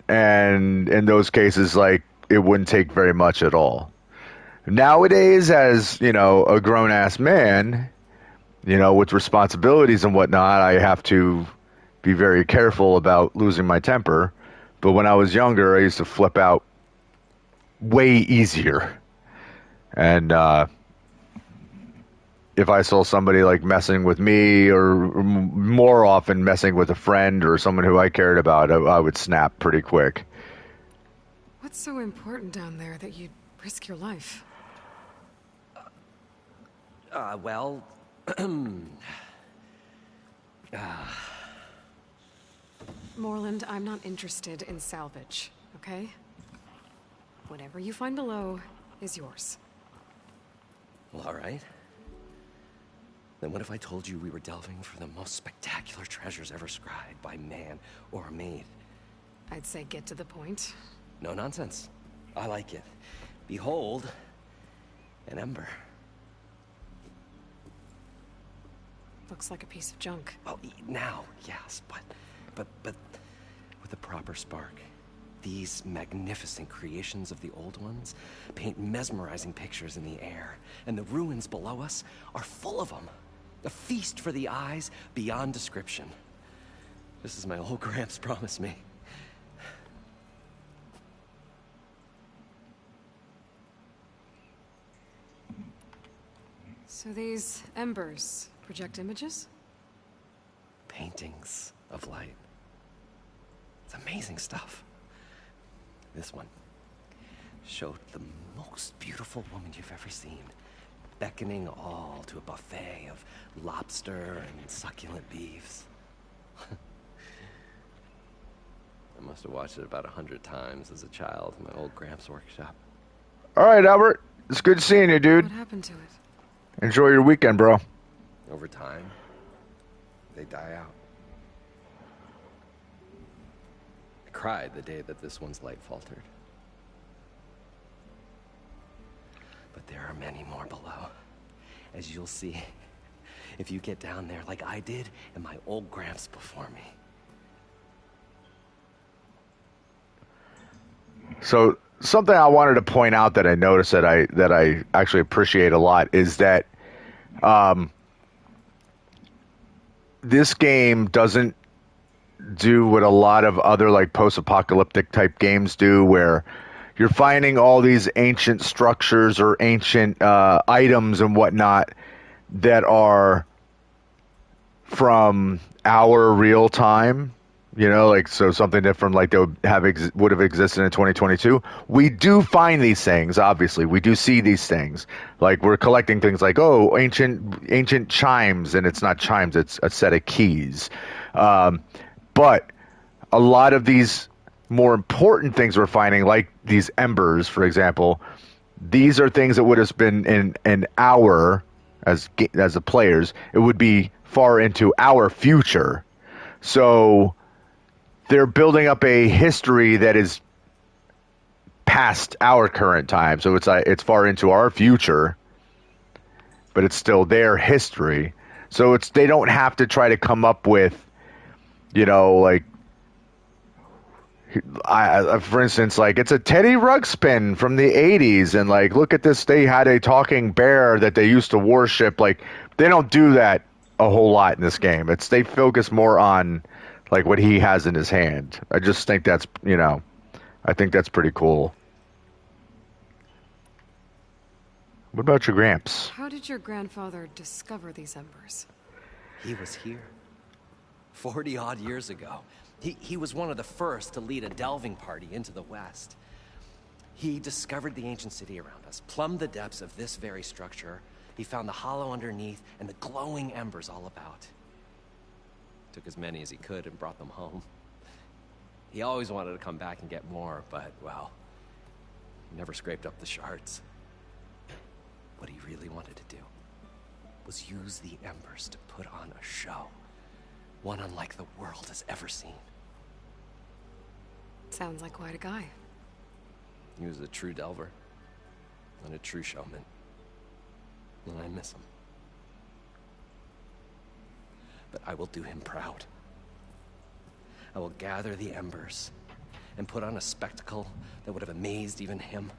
And in those cases, like, it wouldn't take very much at all. Nowadays, as, a grown-ass man, with responsibilities and whatnot, I have to be very careful about losing my temper. But when I was younger, I used to flip out way easier. And if I saw somebody like messing with me, or more often messing with a friend or someone who I cared about, I would snap pretty quick.
What's so important down there that you'd risk your life?
Well...
Moreland, I'm not interested in salvage, okay? Whatever you find below is yours.
Well, all right. Then what if I told you we were delving for the most spectacular treasures ever scribed by man or maid?
I'd say get to the point.
No nonsense. I like it. Behold, an ember.
Looks like a piece of junk.
Oh, now, yes, but with a proper spark. These magnificent creations of the old ones paint mesmerizing pictures in the air, and the ruins below us are full of them. A feast for the eyes beyond description. Just as my old Gramps promised me.
So these embers project images?
Paintings of light. It's amazing stuff. This one showed the most beautiful woman you've ever seen, beckoning all to a buffet of lobster and succulent beefs. I must have watched it about 100 times as a child in my old Gramps workshop.
All right, Albert. It's good seeing you, dude.
What happened to it?
Enjoy your weekend, bro.
Over time, they die out. I cried the day that this one's light faltered. But there are many more below, as you'll see if you get down there like I did and my old Gramps before me.
So something I wanted to point out that I noticed that I actually appreciate a lot is that this game doesn't do what a lot of other like post-apocalyptic type games do, where you're finding all these ancient structures or ancient items and whatnot that are from our real time. You know, like, so something different, like they would have existed in 2022. We do find these things, obviously. We do see these things. Like, we're collecting things like, oh, ancient chimes, and it's not chimes, it's a set of keys. But a lot of these more important things we're finding, like these embers, for example, these are things that would have been in our, as the players, it would be far into our future. So they're building up a history that is past our current time. So it's far into our future, but it's still their history. So they don't have to try to come up with, you know, like, for instance, like, it's a Teddy Ruxpin from the 80s, and like, look at this, they had a talking bear that they used to worship. Like, they don't do that a whole lot in this game. They focus more on like what he has in his hand. I just think that's, you know, I think that's pretty cool. What about your Gramps?
How did your grandfather discover these embers?
He was here 40-odd years ago. He was one of the first to lead a delving party into the West. He discovered the ancient city around us, plumbed the depths of this very structure. He found the hollow underneath and the glowing embers all about. Took as many as he could and brought them home. He always wanted to come back and get more, but, well, he never scraped up the shards. What he really wanted to do was use the embers to put on a show, one unlike the world has ever seen.
Sounds like quite a guy.
He was a true delver and a true showman, and I miss him. But I will do him proud. I will gather the embers and put on a spectacle that would have amazed even him.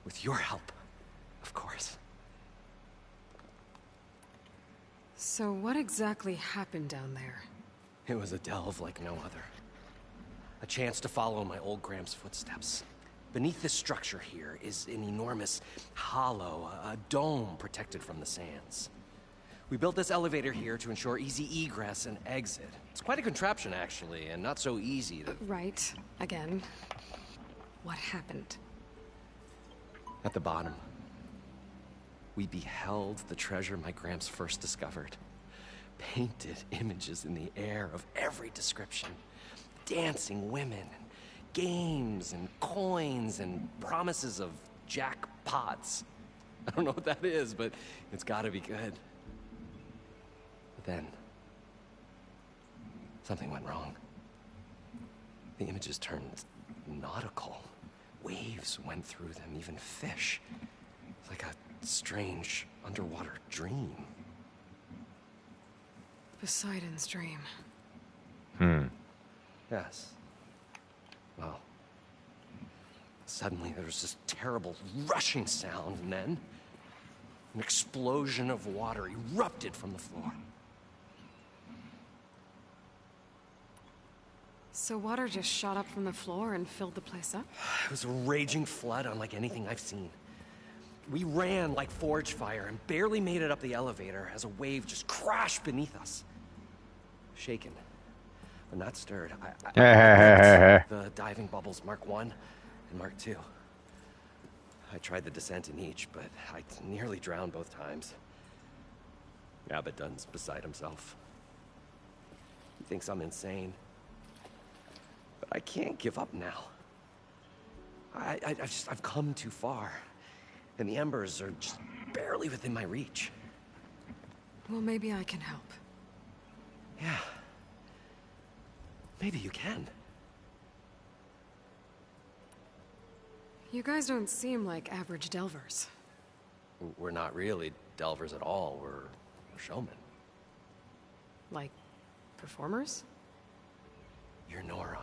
With your help, of course.
So what exactly happened down there?
It was a delve like no other. A chance to follow my old Gramps' footsteps. Beneath this structure here is an enormous hollow, a dome protected from the sands. We built this elevator here to ensure easy egress and exit. It's quite a contraption, actually, and not so easy to...
Right. Again. What happened?
At the bottom, we beheld the treasure my Gramps first discovered. Painted images in the air of every description. Dancing women, and games, and coins, and promises of jackpots. I don't know what that is, but it's gotta be good. But then, something went wrong. The images turned nautical. Waves went through them, even fish. It's like a strange underwater dream.
Poseidon's dream.
Yes. Well, suddenly there was this terrible rushing sound, and then an explosion of water erupted from the floor.
So water just shot up from the floor and filled the place up?
It was a raging flood unlike anything I've seen. We ran like forge fire and barely made it up the elevator as a wave just crashed beneath us. Shaken, but not stirred. I the diving bubbles Mark 1 and Mark 2. I tried the descent in each, but I nearly drowned both times. Abaddon's beside himself. He thinks I'm insane. But I can't give up now. I've come too far. And the embers are just barely within my reach.
Well, maybe I can help.
Yeah. Maybe you can.
You guys don't seem like average delvers.
We're not really delvers at all. We're showmen.
Like, performers?
You're Nora,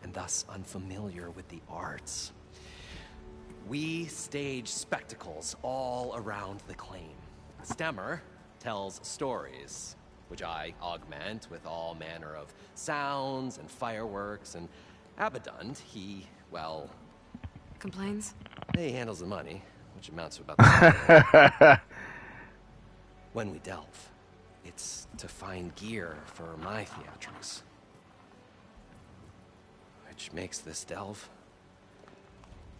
and thus unfamiliar with the arts. We stage spectacles all around the claim. Stemmer tells stories, which I augment with all manner of sounds and fireworks, and Abaddon, he, well...
Complains?
He handles the money, which amounts to about the When we delve, it's to find gear for my theatrics. Which makes this delve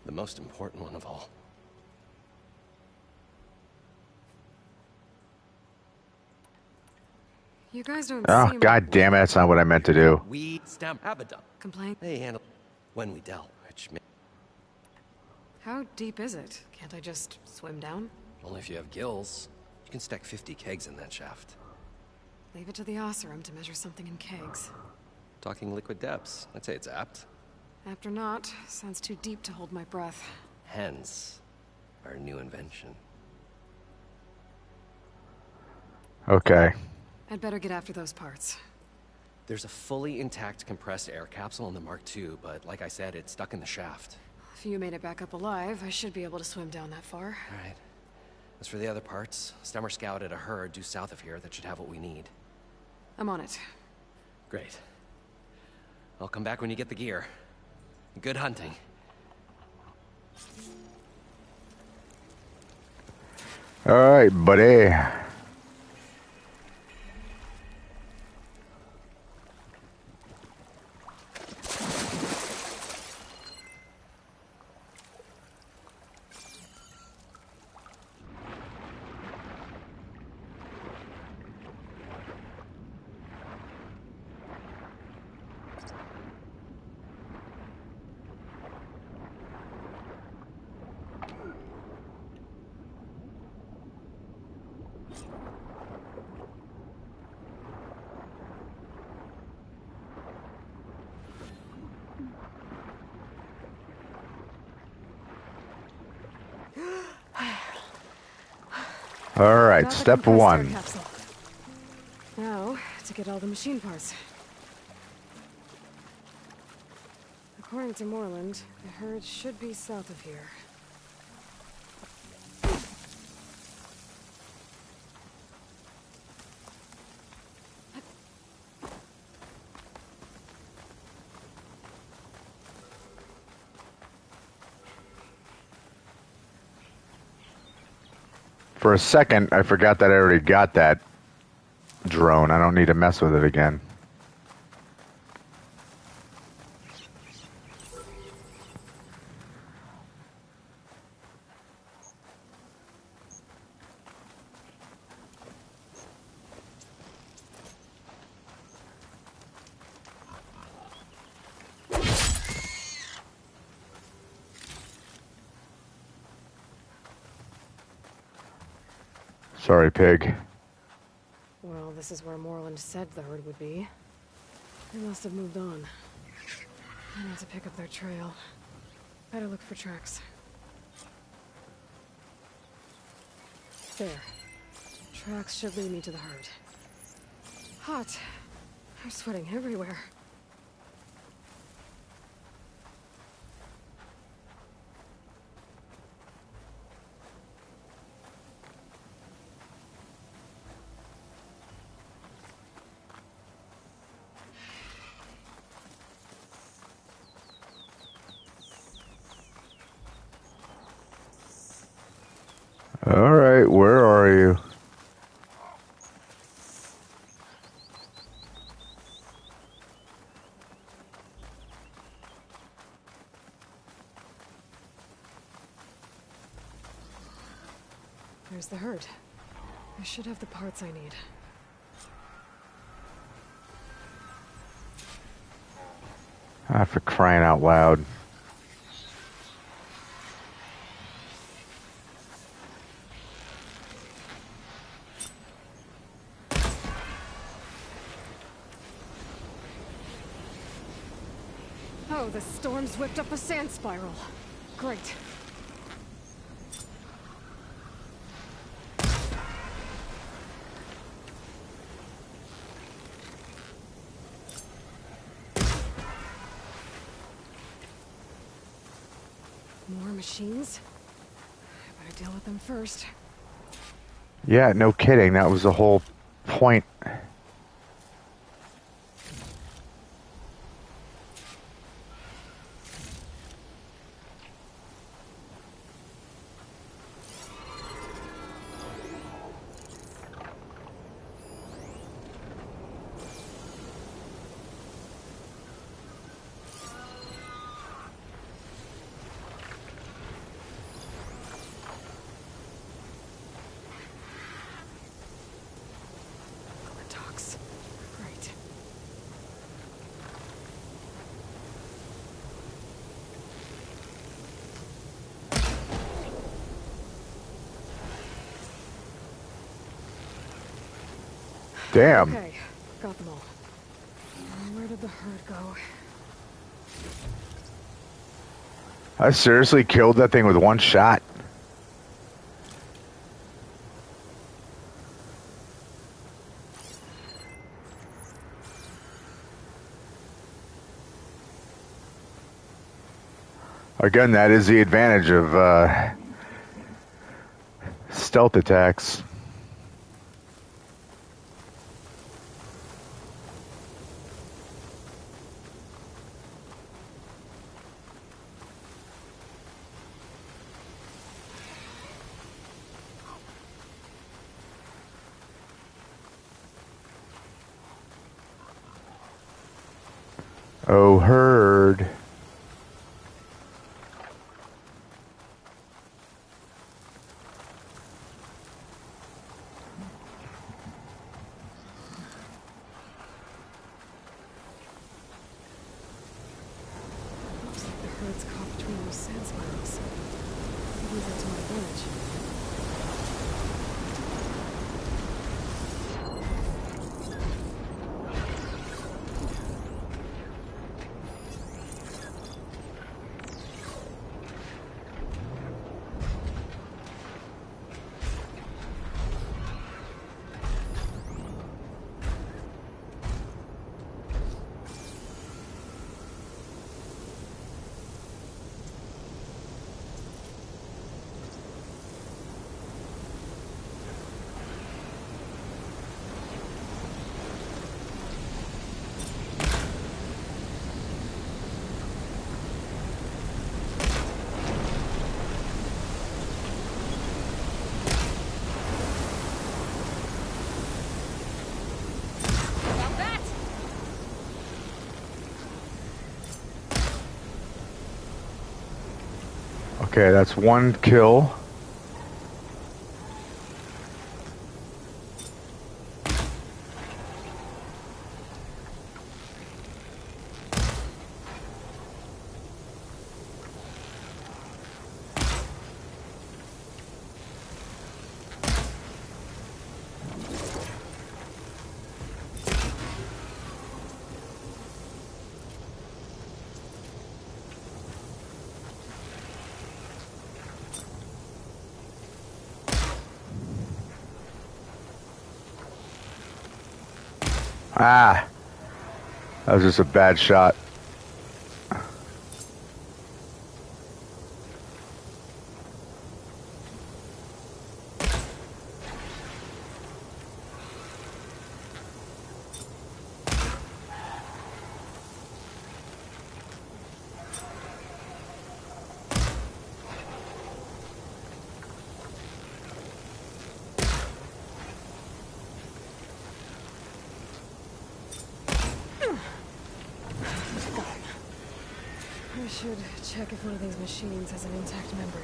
the most important one of all.
You guys don't
Oh,
seem...
god damn it, that's not what I meant to do.
We stem Abaddon.
Complain?
They handle when we delve, which
How deep is it? Can't I just swim down?
only if you have gills. You can stack 50 kegs in that shaft.
Leave it to the Oseram to measure something in kegs.
Talking liquid depths, I'd say it's apt.
Apt or not, sounds too deep to hold my breath.
Hence, our new invention.
Okay.
I'd better get after those parts.
There's a fully intact compressed air capsule in the Mark II, but like I said, it's stuck in the shaft.
If you made it back up alive, I should be able to swim down that far.
All right. As for the other parts, Stemmer scouted a herd due south of here that should have what we need.
I'm on it.
Great. I'll come back when you get the gear. Good hunting.
All right, buddy. All right,
Got the
step
compressed air
one.
capsule. Now, to get all the machine parts. According to Moreland, the herd should be south of here.
For a second, I forgot that I already got that drone. I don't need to mess with it again. Sorry, pig.
Well, this is where Moreland said the herd would be. They must have moved on. I need to pick up their trail. Better look for tracks. There. Tracks should lead me to the herd. Hot. I'm sweating everywhere.
All right, where are you?
There's the herd. I should have the parts I need.
Ah, for crying out loud.
Oh, the storm's whipped up a sand spiral. Great. More machines? I better deal with them first.
Yeah, no kidding. That was the whole point.
Talks. Great.
Damn.
Okay, got them all. Where did the herd go?
I seriously killed that thing with one shot. Again, that is the advantage of stealth attacks. Oh, herd.
Looks like the herd's caught between those sand spirals. Use that to my advantage.
About that!
Okay, that's one kill. Ah, that was just a bad shot.
I should check if one of these machines has an intact membrane.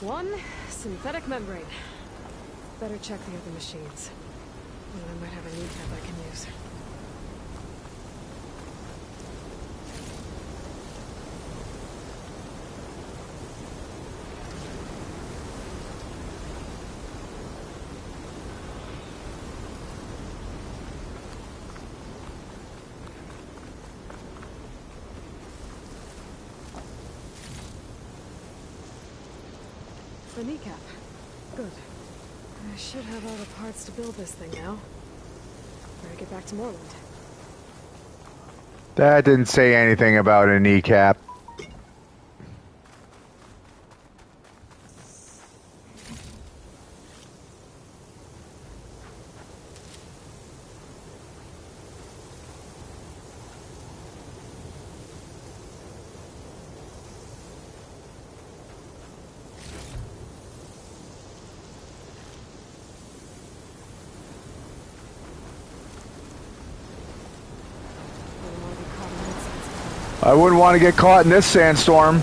One synthetic membrane. Better check the other machines. One of them might have a kneecap I can use. The kneecap. Good. I should have all the parts to build this thing now. Better get back to Moreland.
That didn't say anything about a kneecap. I wouldn't want to get caught in this sandstorm.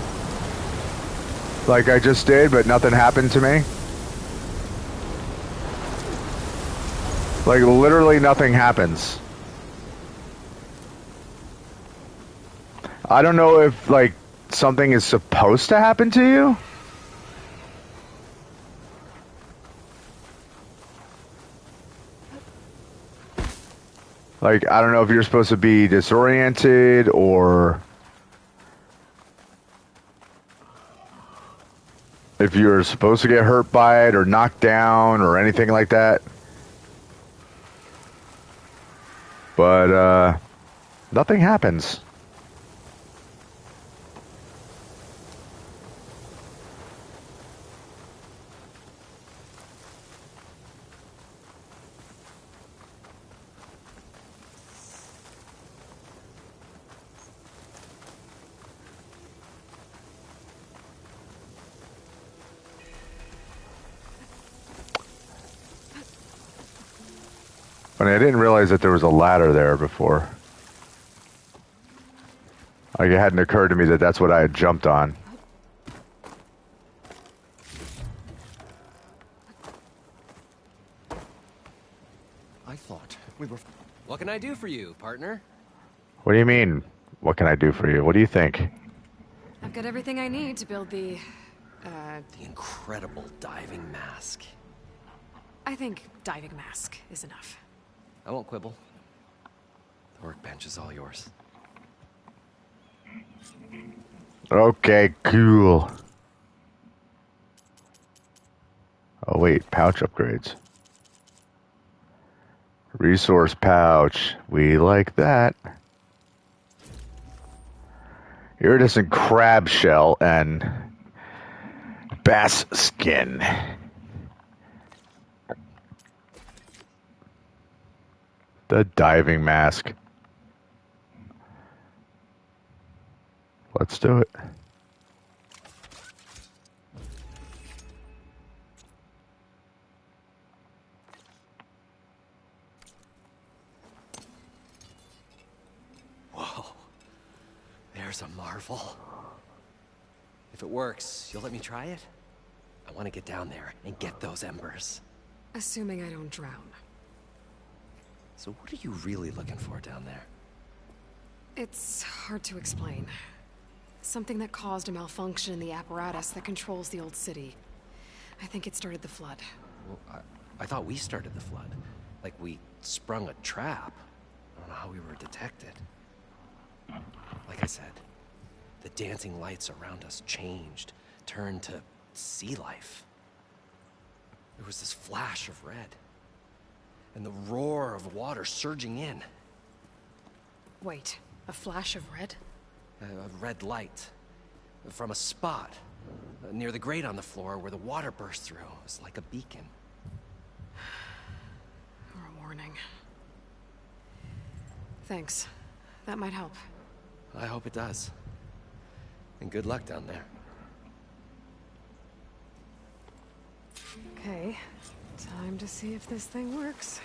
Like I just did, but nothing happened to me. Like literally nothing happens. I don't know if like something is supposed to happen to you. Like I don't know if you're supposed to be disoriented or if you're supposed to get hurt by it or knocked down or anything like that. But nothing happens. Funny, I didn't realize that there was a ladder there before. Like it hadn't occurred to me that that's what I had jumped on.
I thought we were...
What can I do for you, partner?
What do you mean? What can I do for you? What do you think?
I've got everything I need to build the
incredible diving mask.
I think diving mask is enough.
I won't quibble. The workbench is all yours.
Okay, cool. Oh wait, pouch upgrades. Resource pouch. We like that. Iridescent crab shell and bass skin. The diving mask. Let's do it.
Whoa. There's a marvel. If it works, you'll let me try it? I want to get down there and get those embers.
Assuming I don't drown.
So what are you really looking for down there?
It's hard to explain. Something that caused a malfunction in the apparatus that controls the old city. I think it started the flood.
Well, I thought we started the flood. Like we sprung a trap. I don't know how we were detected. Like I said, the dancing lights around us changed, turned to sea life. There was this flash of red, and the roar of water surging in.
Wait, a flash of red?
A red light from a spot near the grate on the floor where the water burst through. It was like a beacon.
Or a warning. Thanks. That might help.
I hope it does. And good luck down there.
Okay, time to see if this thing works.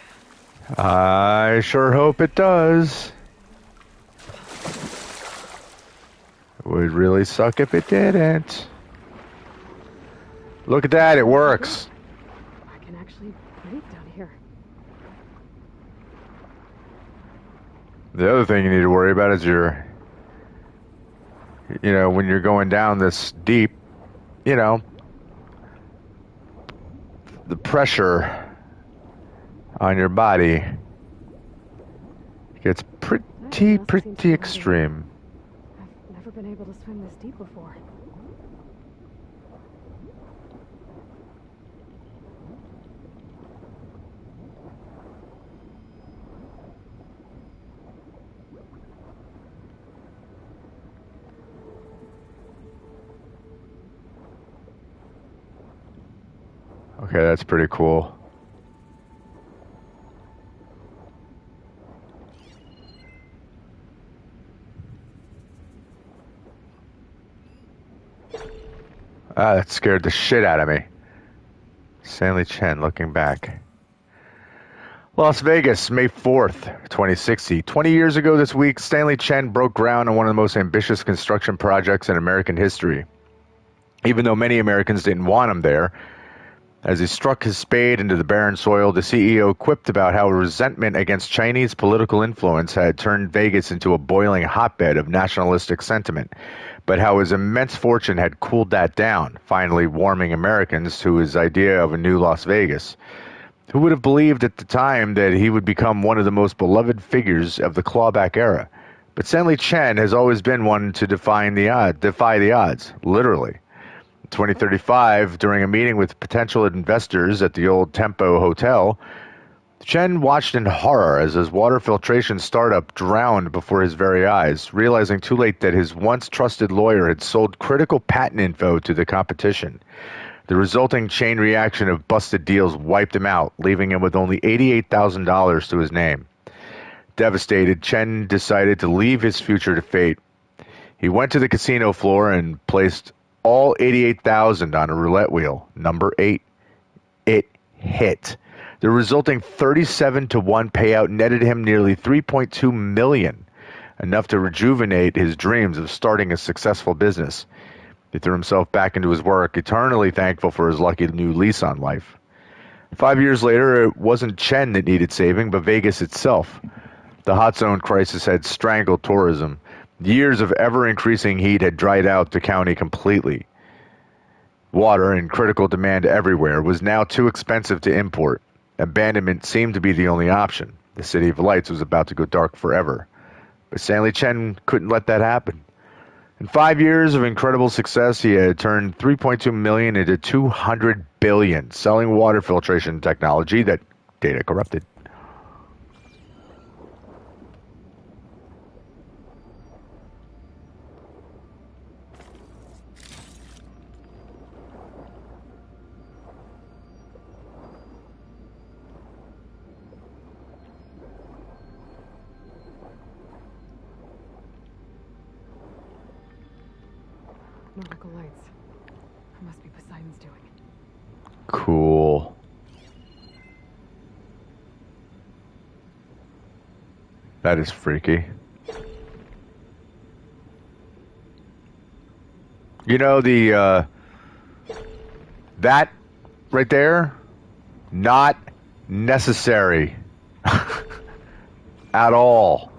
I sure hope it does. It would really suck if it didn't. Look at that, it works.
I can actually breathe down here.
The other thing you need to worry about is when you're going down this deep, the pressure on your body gets pretty extreme.
I've never been able to swim this deep before.
Okay, that's pretty cool. Ah, that scared the shit out of me. Stanley Chen looking back. Las Vegas, May 4th, 2060. 20 years ago this week, Stanley Chen broke ground on one of the most ambitious construction projects in American history. Even though many Americans didn't want him there, as he struck his spade into the barren soil, the CEO quipped about how resentment against Chinese political influence had turned Vegas into a boiling hotbed of nationalistic sentiment, but how his immense fortune had cooled that down, finally warming Americans to his idea of a new Las Vegas. Who would have believed at the time that he would become one of the most beloved figures of the clawback era? But Stanley Chen has always been one to defy the odds, literally. 2035, during a meeting with potential investors at the old Tempo Hotel, Chen watched in horror as his water filtration startup drowned before his very eyes, realizing too late that his once trusted lawyer had sold critical patent info to the competition. The resulting chain reaction of busted deals wiped him out, leaving him with only $88,000 to his name. Devastated, Chen decided to leave his future to fate. He went to the casino floor and placed all 88,000 on a roulette wheel, number 8. It hit. The resulting 37-to-1 payout netted him nearly $3.2 million, enough to rejuvenate his dreams of starting a successful business. He threw himself back into his work, eternally thankful for his lucky new lease on life. 5 years later, it wasn't Chen that needed saving, but Vegas itself. The hot zone crisis had strangled tourism. Years of ever-increasing heat had dried out the county completely. Water, in critical demand everywhere, was now too expensive to import. Abandonment seemed to be the only option. The City of Lights was about to go dark forever. But Stanley Chen couldn't let that happen. In 5 years of incredible success, he had turned $3.2 million into $200 billion, selling water filtration technology that data corrupted.
Nautical lights. That must be Poseidon's doing.
Cool. That is freaky. You know, that right there, not necessary at all.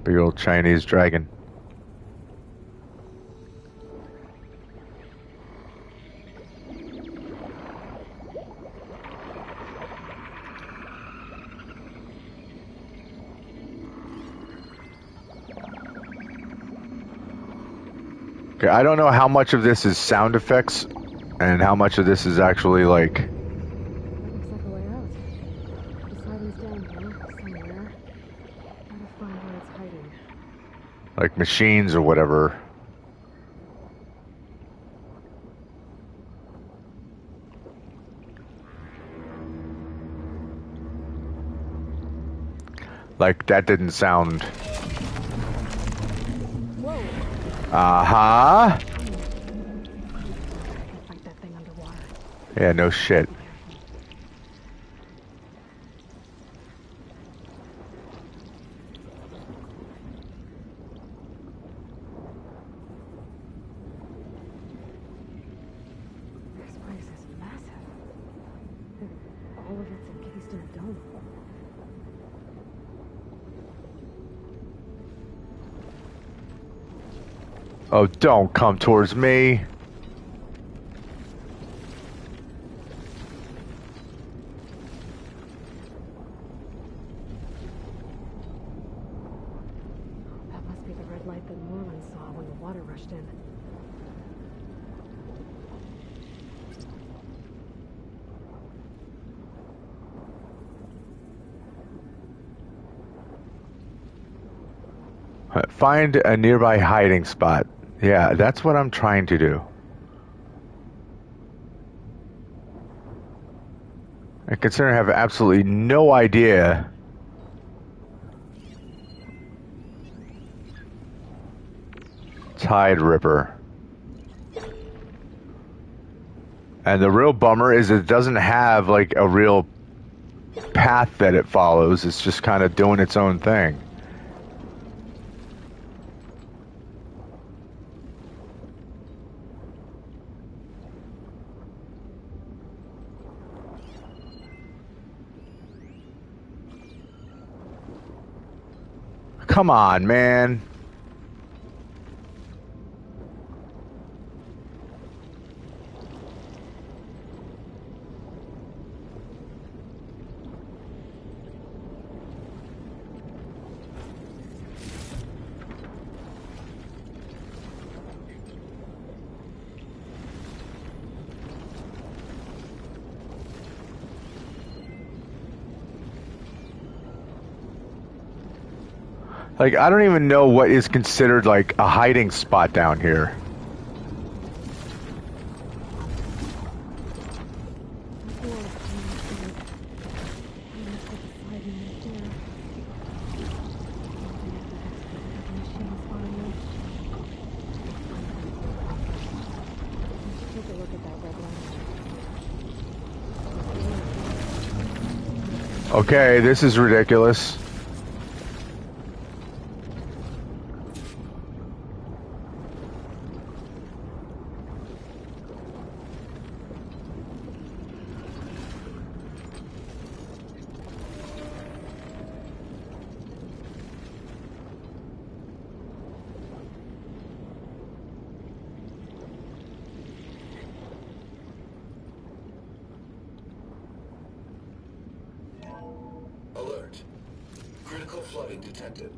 Big old Chinese dragon. Okay, I don't know how much of this is sound effects and how much of this is actually like.
That looks like a way out. Poseidon's down here, somewhere. Gotta find where it's hiding.
Like machines or whatever. Like that didn't sound.
Whoa!
Uh-huh.
I can fight that thing underwater.
Yeah, no shit.
This place is massive. All of it's encased in a dome.
Oh, don't come towards me.
That must be the red light that Moreland saw when the water rushed in.
Find a nearby hiding spot. Yeah, that's what I'm trying to do. I consider I have absolutely no idea. Tide Ripper. And the real bummer is it doesn't have like a real path that it follows. It's just kind of doing its own thing. Come on, man. Like, I don't even know what is considered like a hiding spot down here. Okay, this is ridiculous.
Alert. Critical flooding detected.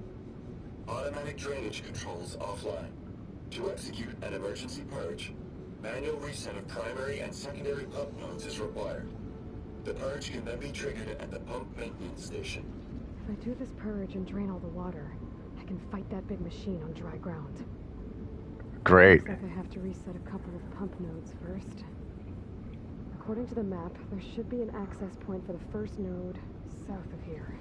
Automatic drainage controls offline. To execute an emergency purge, manual reset of primary and secondary pump nodes is required. The purge can then be triggered at the pump maintenance station.
If I do this purge and drain all the water, I can fight that big machine on dry ground.
Great.
Looks like I have to reset a couple of pump nodes first. According to the map, there should be an access point for the first node south of here.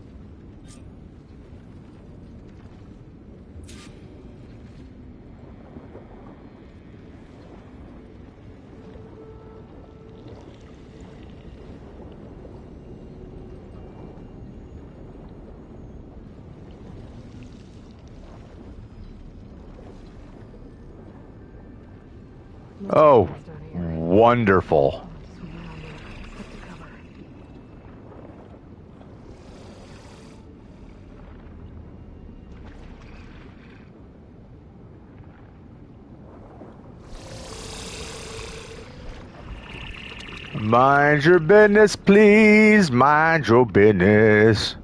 Oh, wonderful. Mind your business, please. Mind your business.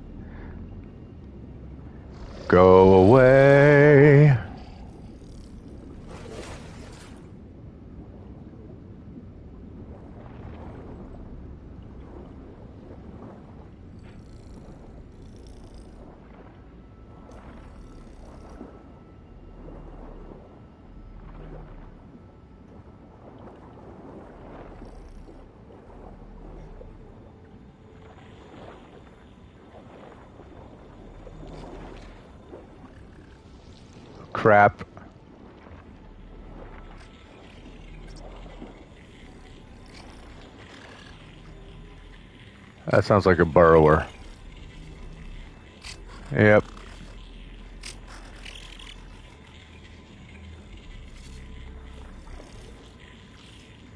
Go away. Crap. That sounds like a burrower. Yep.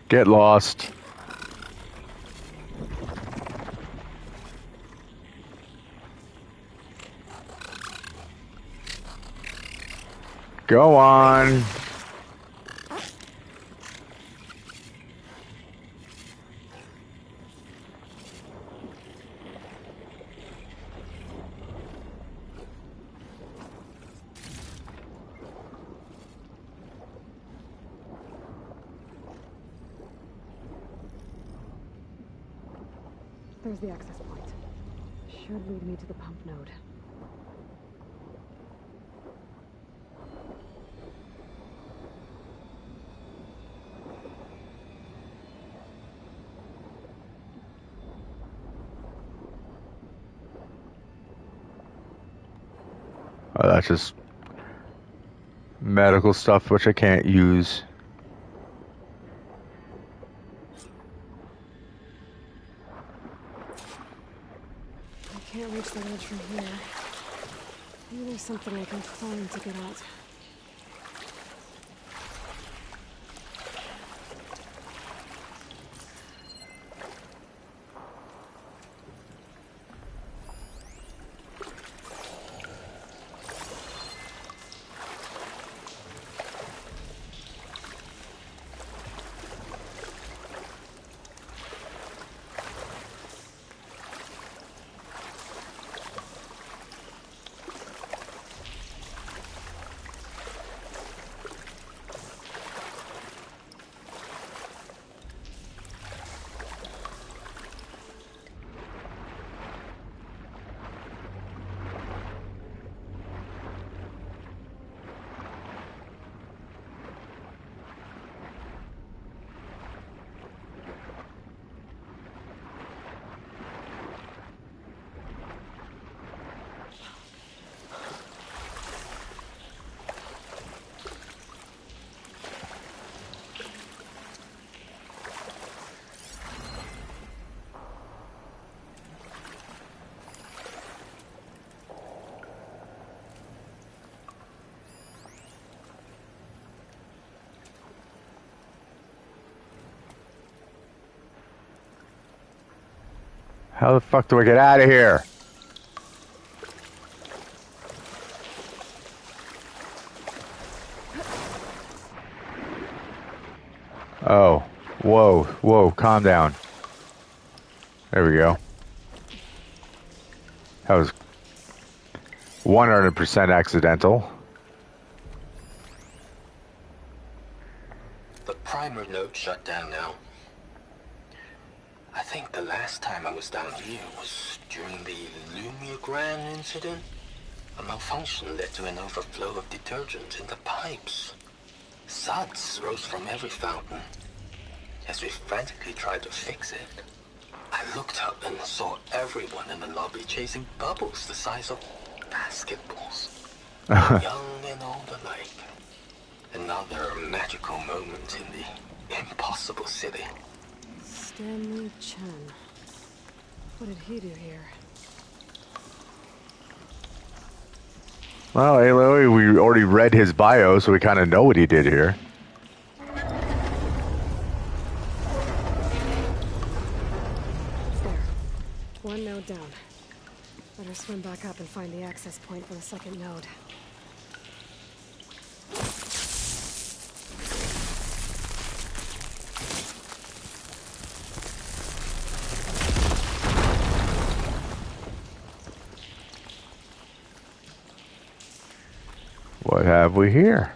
Get lost. Go on.
There's the access point. Should lead me to the pump node.
Oh, that's just medical stuff which I can't use.
I can't reach the ledge from here. Maybe there's something I can climb to get out.
How the fuck do I get out of here? Oh. Whoa. Whoa. Calm down. There we go. That was 100% accidental.
The primer node shut down now. I think the last time I was down here was during the Lumiogran incident. A malfunction led to an overflow of detergent in the pipes. Suds rose from every fountain. As we frantically tried to fix it, I looked up and saw everyone in the lobby chasing bubbles the size of basketballs. Young and old alike. Another magical moment in the impossible city.
Stanley Chen. What did he do here?
Well, anyway, we already read his bio, so we kind of know what he did here.
There. One node down. Better swim back up and find the access point for the second node.
What have we here?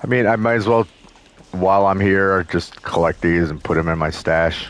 I mean, I might as well, while I'm here, just collect these and put them in my stash.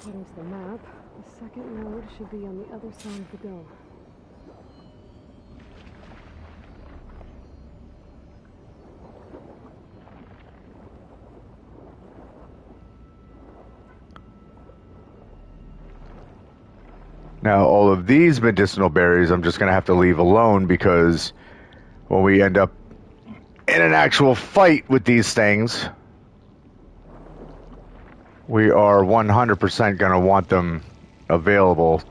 According to the map, the second node should be on the other side of the dome.
Now, all of these medicinal berries I'm just going to have to leave alone because when we end up in an actual fight with these things, we are 100% going to want them available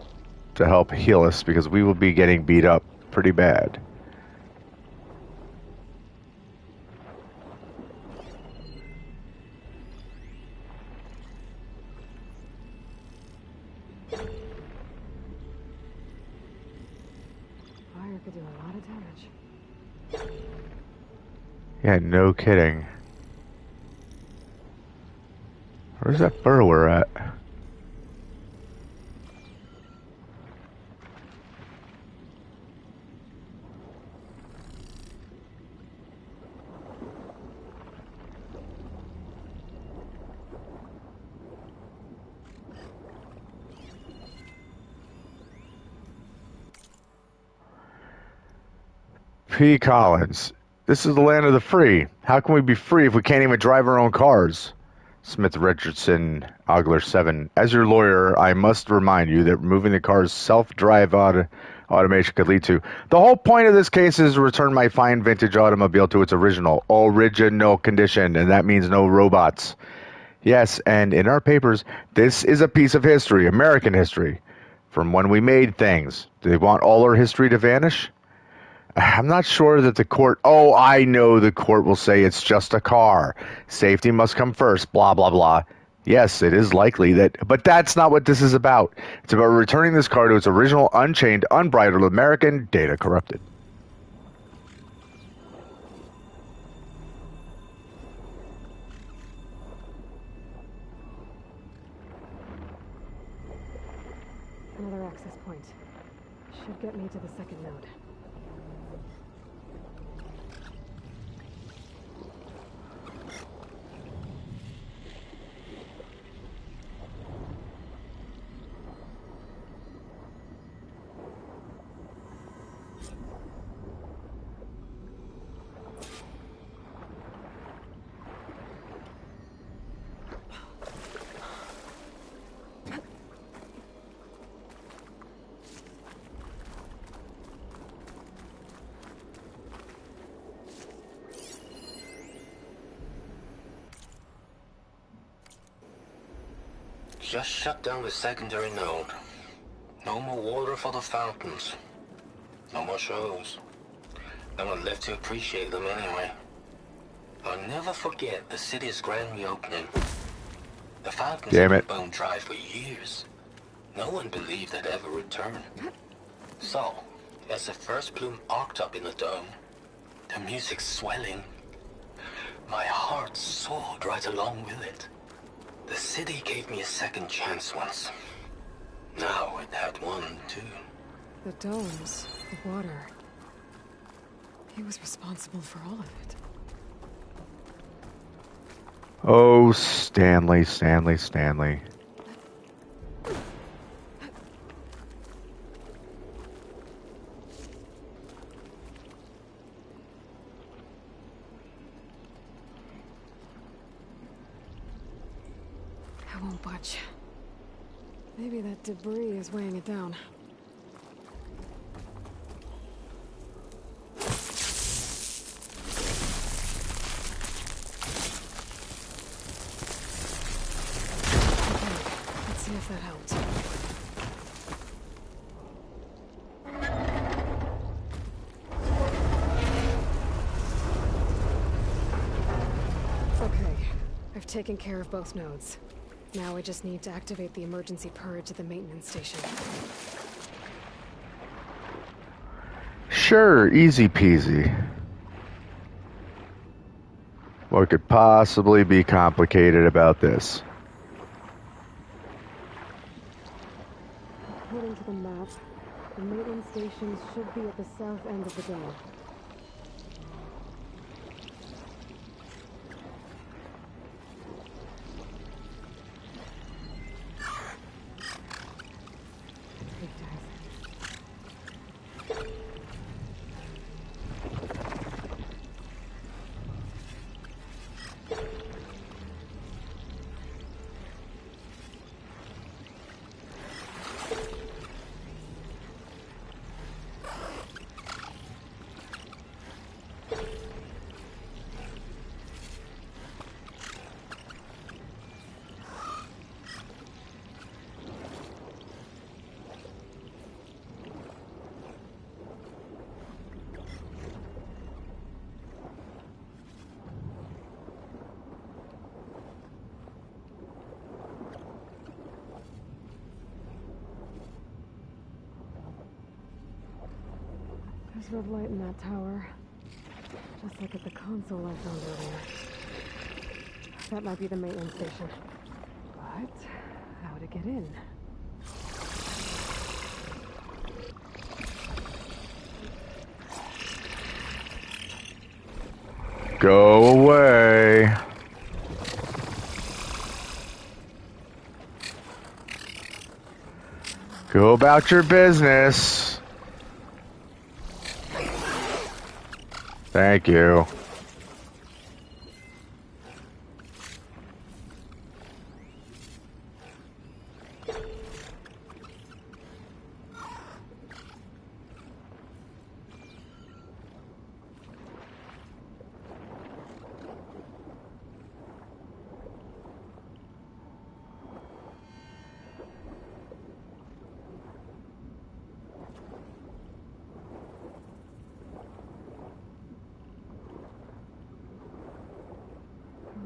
to help heal us because we will be getting beat up pretty bad.
Fire could do a lot of damage.
Yeah, no kidding. Where's that burrower at? P. Collins. This is the land of the free. How can we be free if we can't even drive our own cars? Smith Richardson, Ogler 7. As your lawyer, I must remind you that removing the car's self-drive automation could lead to... The whole point of this case is to return my fine vintage automobile to its original condition, and that means no robots. Yes, and in our papers, this is a piece of history, American history, from when we made things. Do they want all our history to vanish? I'm not sure that the court... Oh, I know the court will say it's just a car. Safety must come first, blah, blah, blah. Yes, it is likely that... But that's not what this is about. It's about returning this car to its original, unchained, unbridled American data corrupted.
Another access point. Should get me to the second node.
Just shut down the secondary node. No more water for the fountains. No more shows. No one left to appreciate them anyway. I'll never forget the city's grand reopening. The fountains have been bone dry for years. No one believed they'd ever return. So, as the first plume arced up in the dome, the music's swelling. My heart soared right along with it. The city gave me a second chance once. Now it had one, too.
The domes, the water. He was responsible for all of it.
Oh, Stanley, Stanley, Stanley.
I won't budge. Maybe that debris is weighing it down. Let's see if that helps. Okay, I've taken care of both nodes. Now I just need to activate the emergency purge at the maintenance station.
Sure, easy peasy. What could possibly be complicated about this?
According to the map, the maintenance stations should be at the south end of the dome. There's red light in that tower. Just like at the console I found earlier. That might be the maintenance station. But how to get in?
Go away. Go about your business. Thank you.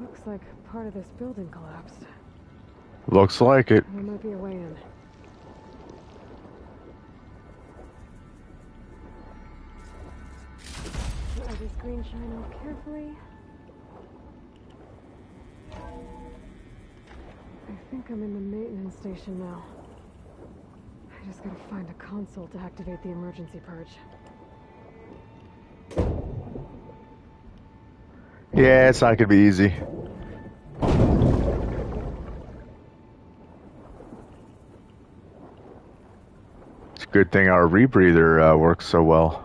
Looks like part of this building collapsed.
Looks like it.
There might be a way in. Try this green shine off carefully. I think I'm in the maintenance station now. I just gotta find a console to activate the emergency purge.
Yeah, it's not gonna be easy. It's a good thing our rebreather works so well.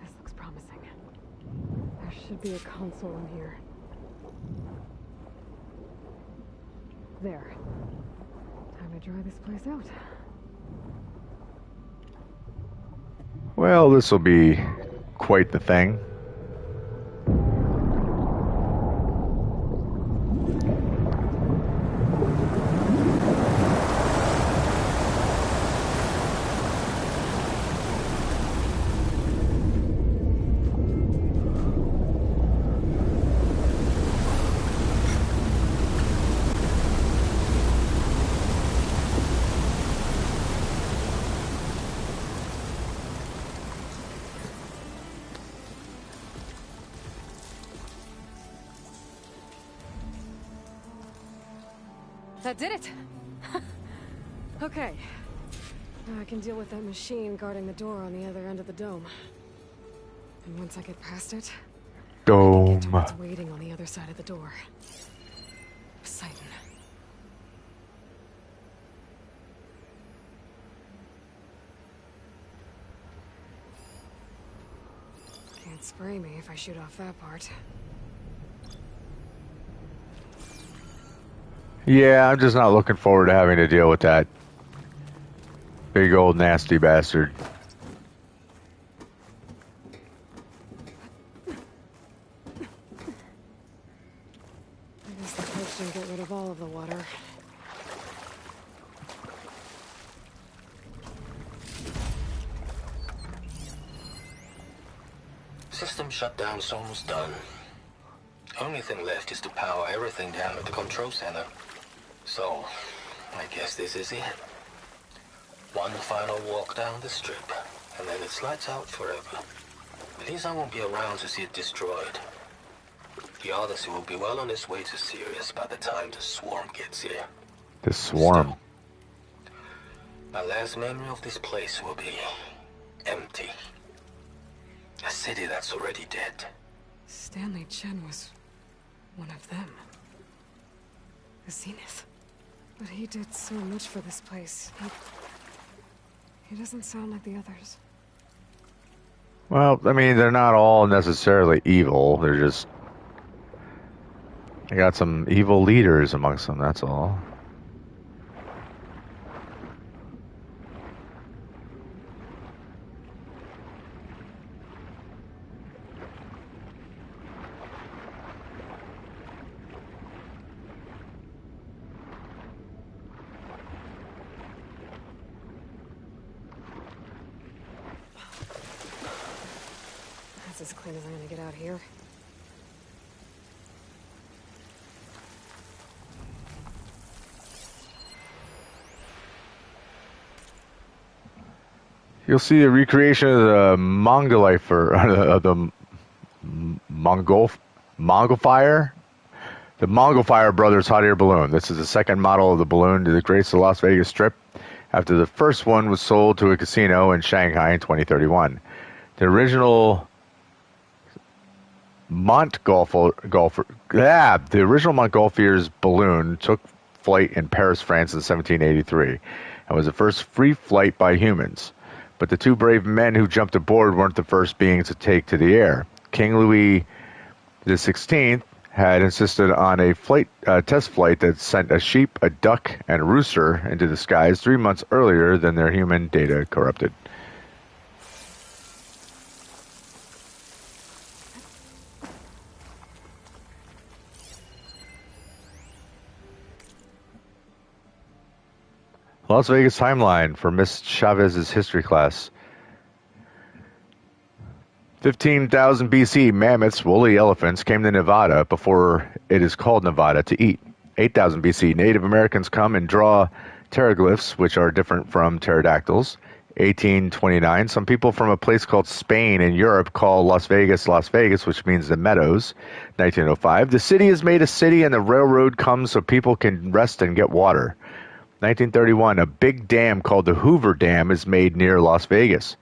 This looks promising. There should be a console in here. There. Time to dry this place out.
Well, this will be quite the thing.
That did it! Okay. Now I can deal with that machine guarding the door on the other end of the dome. And once I get past it, I can get to
Dome.
what's waiting on the other side of the door. Poseidon. Can't spray me if I shoot off that part.
Yeah, I'm just not looking forward to having to deal with that big old nasty bastard.
I guess the purge didn't get rid of all of the water.
System shutdown's almost done. Only thing left is to power everything down at the control center. So, I guess this is it. One final walk down the strip, and then it's lights out forever. At least I won't be around to see it destroyed. The Odyssey will be well on its way to Sirius by the time the swarm gets here.
The swarm.
Still, my last memory of this place will be empty. A city that's already dead.
Stanley Chen was one of them. The Zenith. But he did so much for this place. He doesn't sound like the others.
Well, I mean, they're not all necessarily evil. They're just They got some evil leaders amongst them, that's all.
That's as clean as I'm gonna get out here.
You'll see a recreation of the Mongolife or of the Mongolfire. The Mongolfire Brothers hot air balloon. This is the second model of the balloon to grace the Las Vegas Strip after the first one was sold to a casino in Shanghai in 2031. The original Montgolfier's balloon took flight in Paris, France in 1783 and was the first free flight by humans. But the two brave men who jumped aboard weren't the first beings to take to the air. King Louis XVI had insisted on a test flight that sent a sheep, a duck, and a rooster into the skies 3 months earlier than their human data corrupted. Las Vegas timeline for Miss Chavez's history class. 15,000 BC, mammoths, woolly elephants, came to Nevada before it is called Nevada to eat. 8,000 BC, Native Americans come and draw pteroglyphs, which are different from pterodactyls. 1829, some people from a place called Spain in Europe call Las Vegas, which means the meadows. 1905, the city is made a city and the railroad comes so people can rest and get water. 1931, a big dam called the Hoover Dam is made near Las Vegas.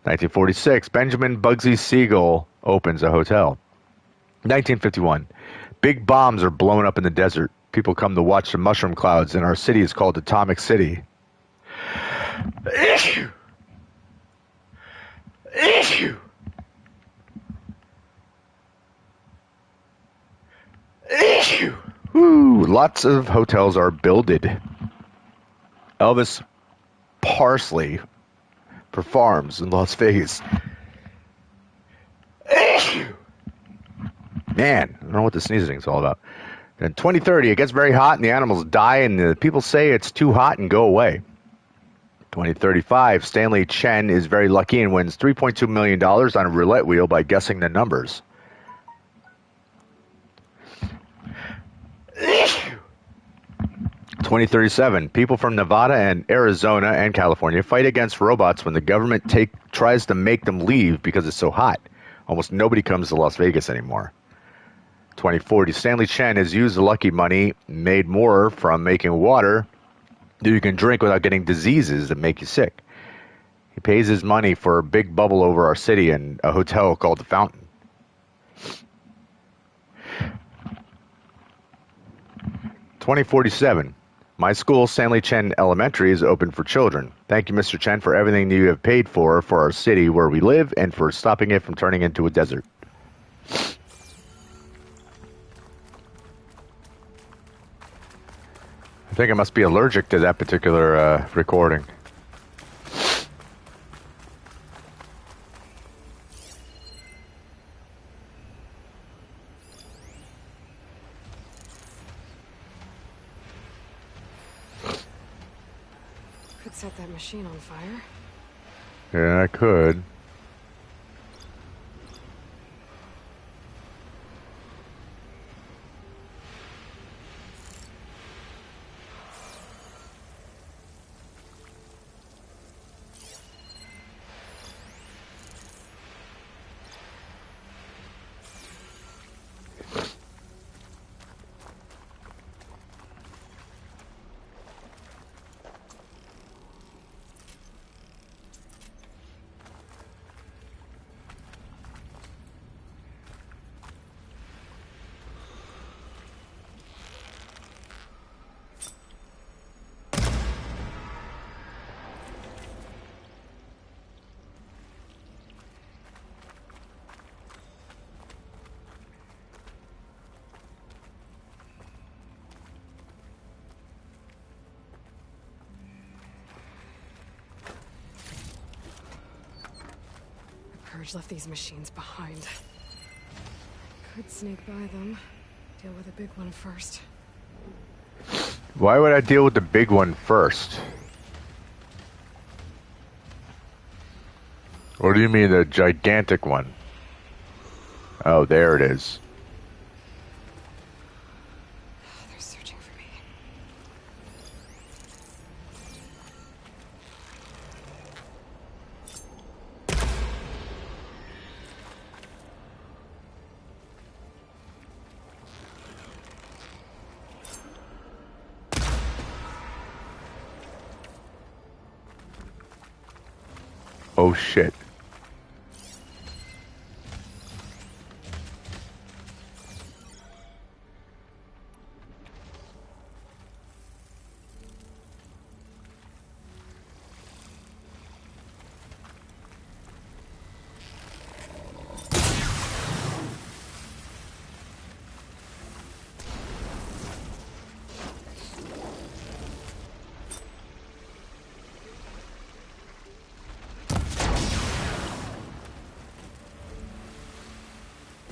1946, Benjamin Bugsy Siegel opens a hotel. 1951, big bombs are blown up in the desert. People come to watch the mushroom clouds, and our city is called Atomic City. 'Lots of hotels are builded. Elvis Parsley performs in Las Vegas. Man, I don't know what the sneezing is all about. In 2030, it gets very hot and the animals die, and the people say it's too hot and go away. 2035, Stanley Chen is very lucky and wins $3.2 million on a roulette wheel by guessing the numbers. 2037, people from Nevada and Arizona and California fight against robots when the government tries to make them leave because it's so hot. Almost nobody comes to Las Vegas anymore. 2040, Stanley Chen has used the lucky money made more from making water that you can drink without getting diseases that make you sick. He pays his money for a big bubble over our city and a hotel called the Fountain. 2047, my school, Stanley Chen Elementary, is open for children. Thank you, Mr. Chen, for everything you have paid for our city where we live and for stopping it from turning into a desert. I think I must be allergic to that particular recording.
Could set that machine on fire.
Yeah, I could.
Sarge left these machines behind. Could sneak by them. Deal with the big one first.
Why would I deal with the big one first? What do you mean, the gigantic one? Oh, there it is.
They're searching for me.
Oh shit.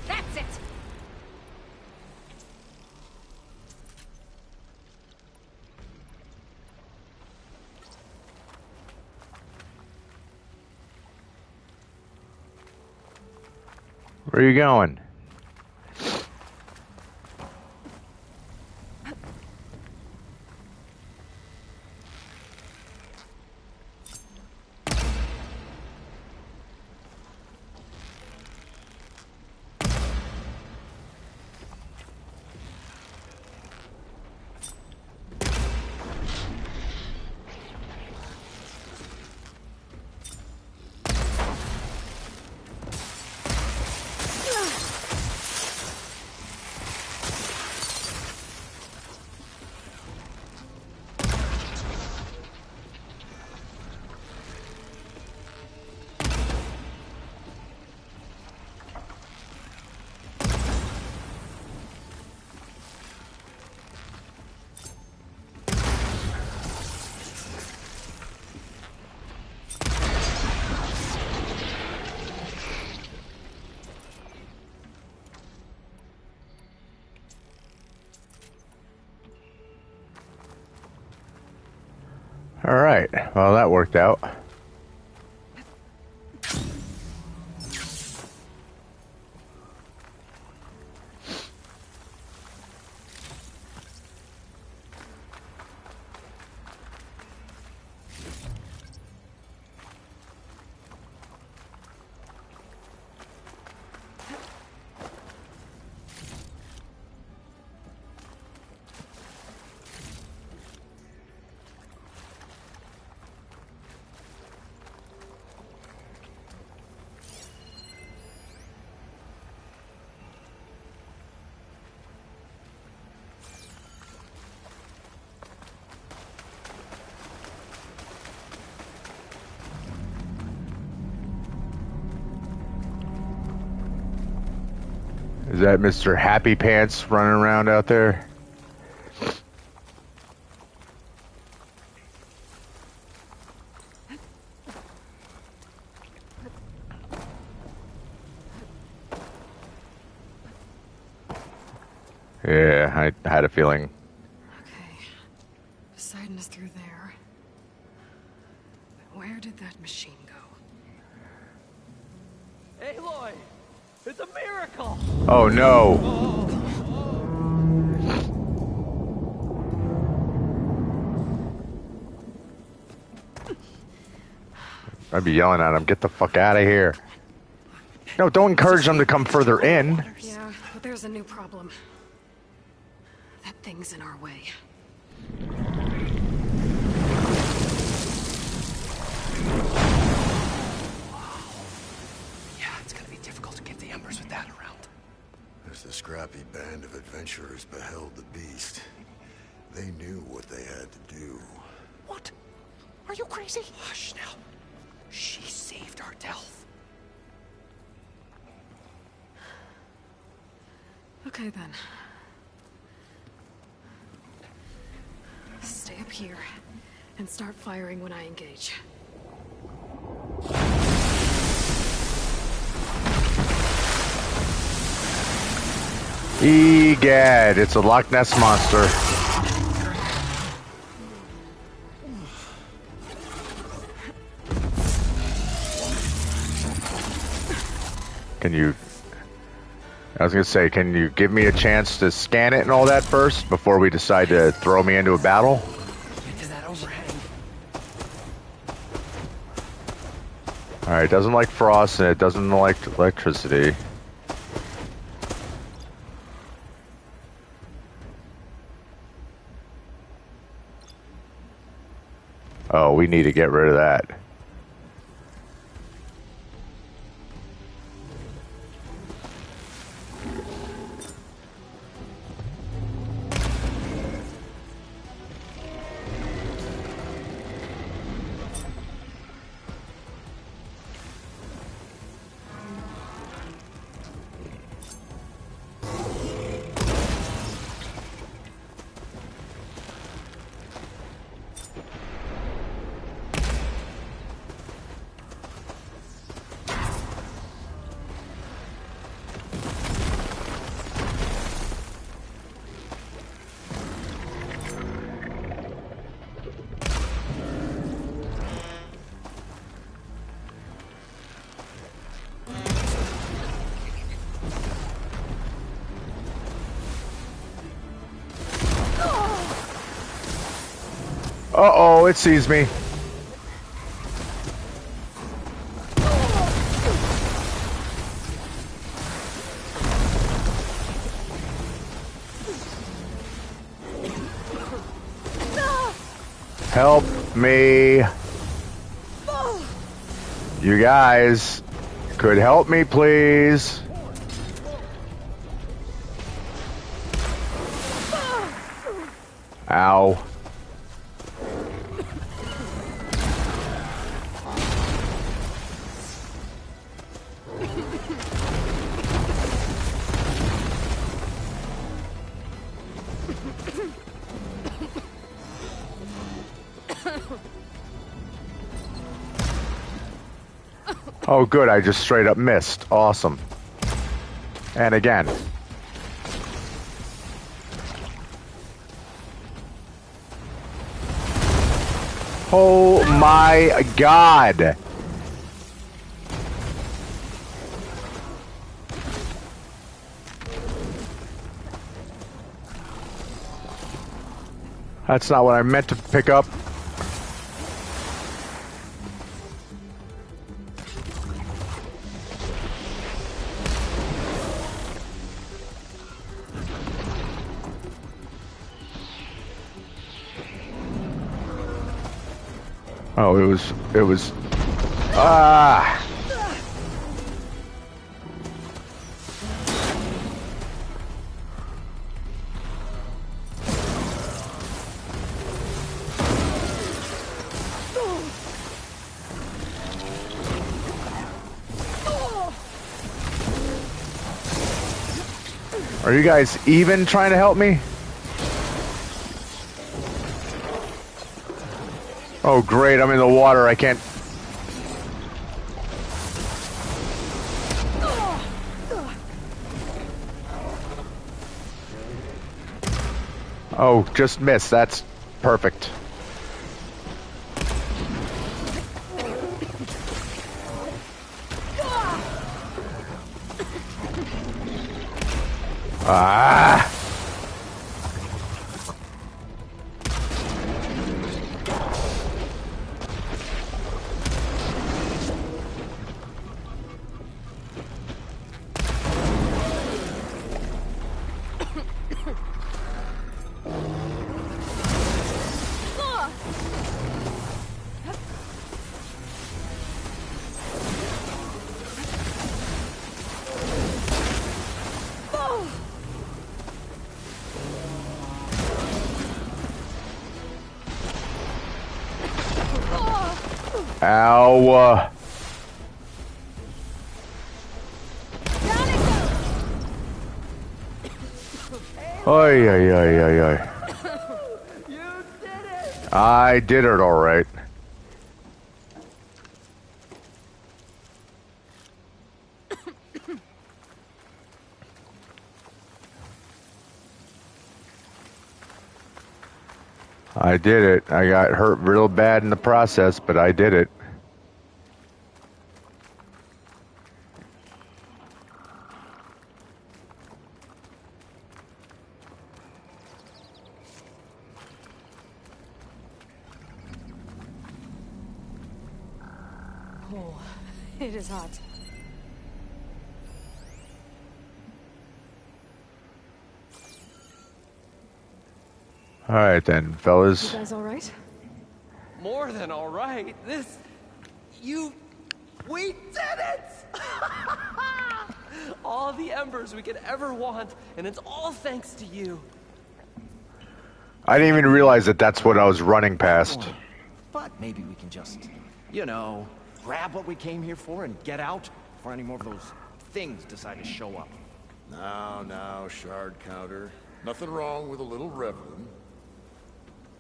That's it!
Where are you going? All right. Well, that worked out. Is that Mr. Happy Pants running around out there? Yeah, I had a feeling.
Okay. Poseidon is through there. But where did that machine go?
Aloy! It's a miracle!
Oh no! I'd be yelling at him, get the fuck out of here. No, don't encourage them to come further in.
Yeah, but there's a new problem. That thing's in our way.
Yeah, it's gonna be difficult to get the embers with that around.
As the scrappy band of adventurers beheld the beast, they knew what they had to do.
What? Are you crazy? Hush now. She saved our Delph.
Okay then. Stay up here and start firing when I engage.
Egad, it's a Loch Ness monster. Can you... I was gonna say, can you give me a chance to scan it and all that first before we decide to throw me into a battle?
Get to that overhang.
Alright, it doesn't like frost and it doesn't like electricity. Oh, we need to get rid of that. Uh-oh, it sees me. Help me. You guys could help me, please. Ow. Oh, good. I just straight up missed. Awesome. And again. Oh my God. That's not what I meant to pick up. Oh, it was, ah! Are you guys even trying to help me? Oh, great, I'm in the water, I can't... Oh, just missed, that's perfect. Ah! Ow. Oy, oy, oy, oy, oy.
You did it!
I did it all right. I did it. I got hurt real bad in the process, but I did it.
Oh, it is hot.
All right then,
You
fellas.
guys all right?
More than all right. We did it! All the embers we could ever want, and it's all thanks to you.
I didn't even realize that that's what I was running past.
But maybe we can just, you know, grab what we came here for and get out before any more of those things decide to show up.
Now, shard counter. Nothing wrong with a little reveling.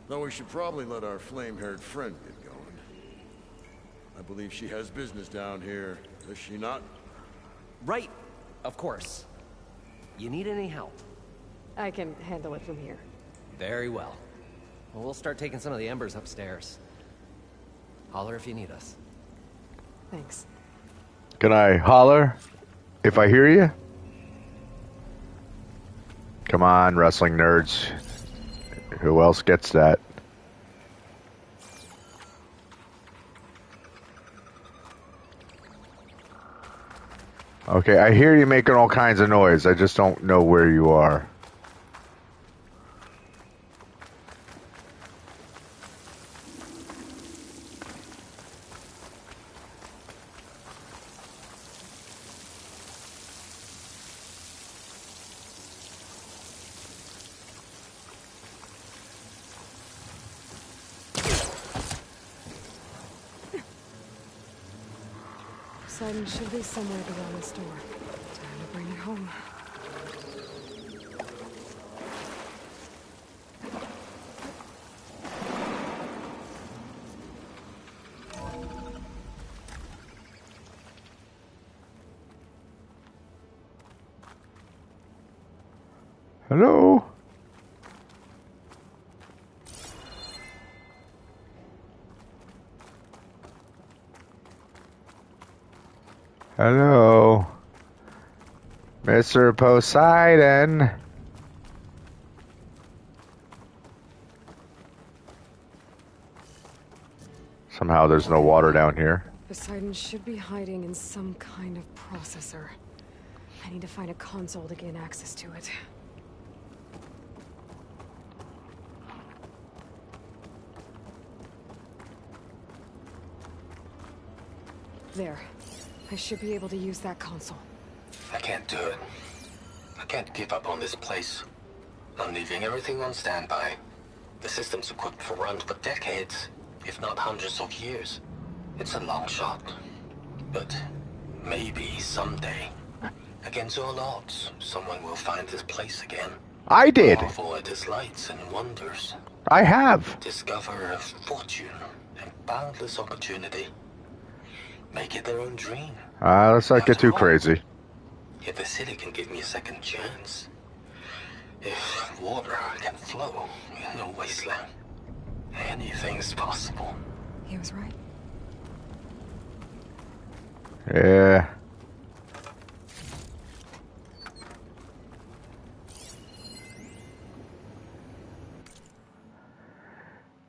Though we should probably let our flame-haired friend get going. I believe she has business down here, does she not?
Right, of course. You need any help?
I can handle it from here.
Very well. We'll start taking some of the embers upstairs. Holler if you need us.
Thanks.
Can I holler if I hear you? Come on, wrestling nerds. Who else gets that? Okay, I hear you making all kinds of noise. I just don't know where you are.
Poseidon should be somewhere beyond this door. Time to bring it home.
Hello? Hello? Mr. Poseidon? Somehow there's no water down here.
Poseidon should be hiding in some kind of processor. I need to find a console to gain access to it. There. I should be able to use that console.
I can't do it. I can't give up on this place. I'm leaving everything on standby. The system's equipped for runs for decades, if not hundreds of years. It's a long shot. But maybe someday, against all odds, someone will find this place again.
I did.
Marvel at its lights and wonders.
I have.
Discover a fortune and boundless opportunity. Make it their own dream.
Let's not get too crazy.
If the city can give me a second chance, if water can flow in a wasteland, anything's possible.
He was right.
Yeah.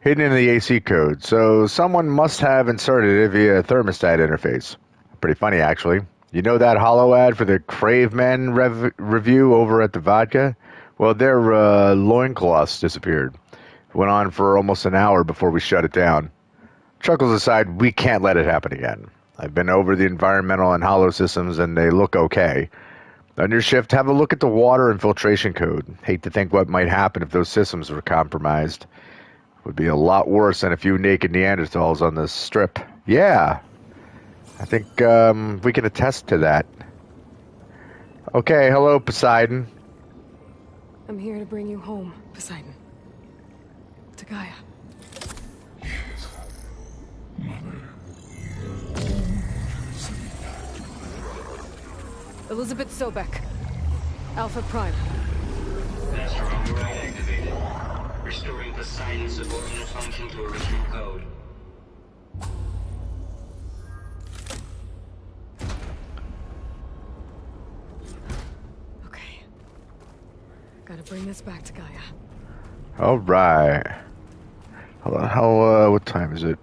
Hidden in the AC code, so someone must have inserted it via a thermostat interface. Pretty funny, actually. You know that hollow ad for the Crave Men review over at the Vodka? Well, their loincloths disappeared. It went on for almost an hour before we shut it down. Chuckles aside, we can't let it happen again. I've been over the environmental and hollow systems, and they look okay. On your shift, have a look at the water infiltration code. Hate to think what might happen if those systems were compromised. Would be a lot worse than a few naked Neanderthals on the strip. Yeah. I think we can attest to that. Okay, hello, Poseidon.
I'm here to bring you home, Poseidon. To Gaia. Elizabeth Sobek. Alpha Prime.
Master override activated. Restoring Poseidon's Supporting your function to original code.
Okay. Gotta bring this back to Gaia.
All right. Hold on. How? What time is it?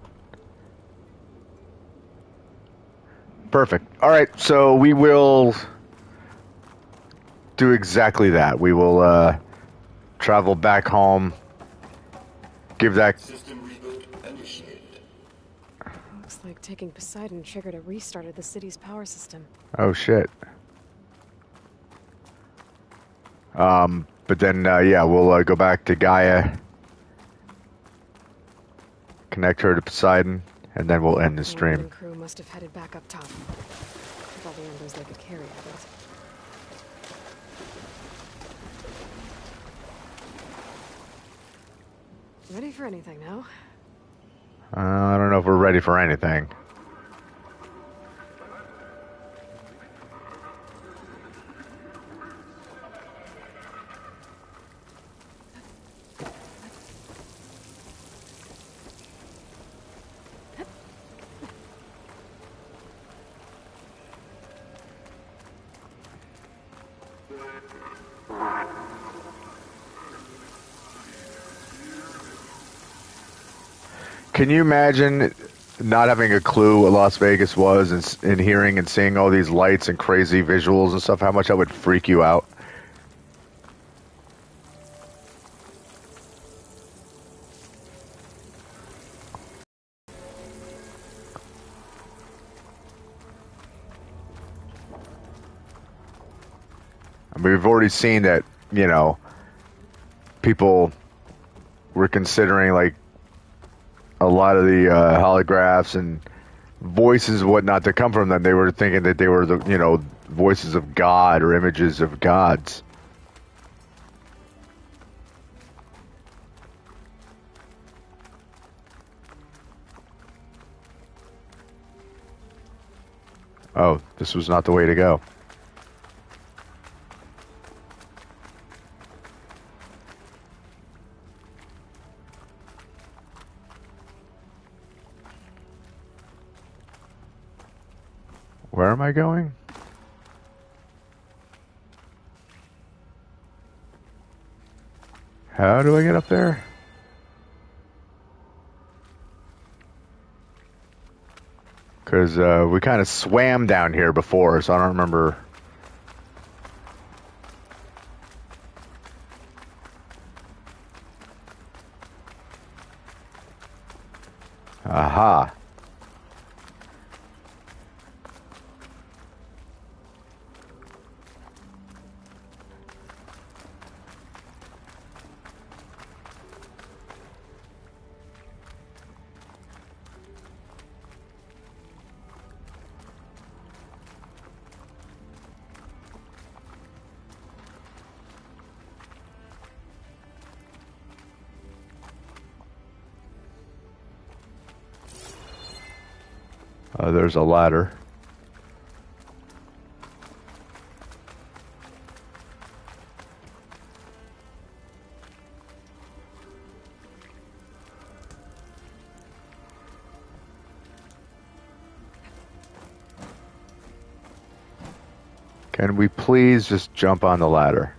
Perfect. All right. So we will do exactly that. We will travel back home. Give that.
System reboot initiated.
Looks like taking Poseidon triggered a restart of the city's power system.
Oh shit. But then yeah, we'll go back to Gaia. Connect her to Poseidon, and then we'll end the
The
stream.
London crew must have headed back up top. With all the embers they could carry, I guess. Ready for anything now?
I don't know if we're ready for anything. Can you imagine not having a clue what Las Vegas was and hearing and seeing all these lights and crazy visuals and stuff? How much that would freak you out? I mean, we've already seen that, you know, people were considering like a lot of the holographs and voices and whatnot to come from them. They were thinking that they were the, you know, voices of God or images of gods. Oh, this was not the way to go. Where am I going? How do I get up there? Because we kind of swam down here before, so I don't remember. Aha. There's a ladder. Can we please just jump on the ladder?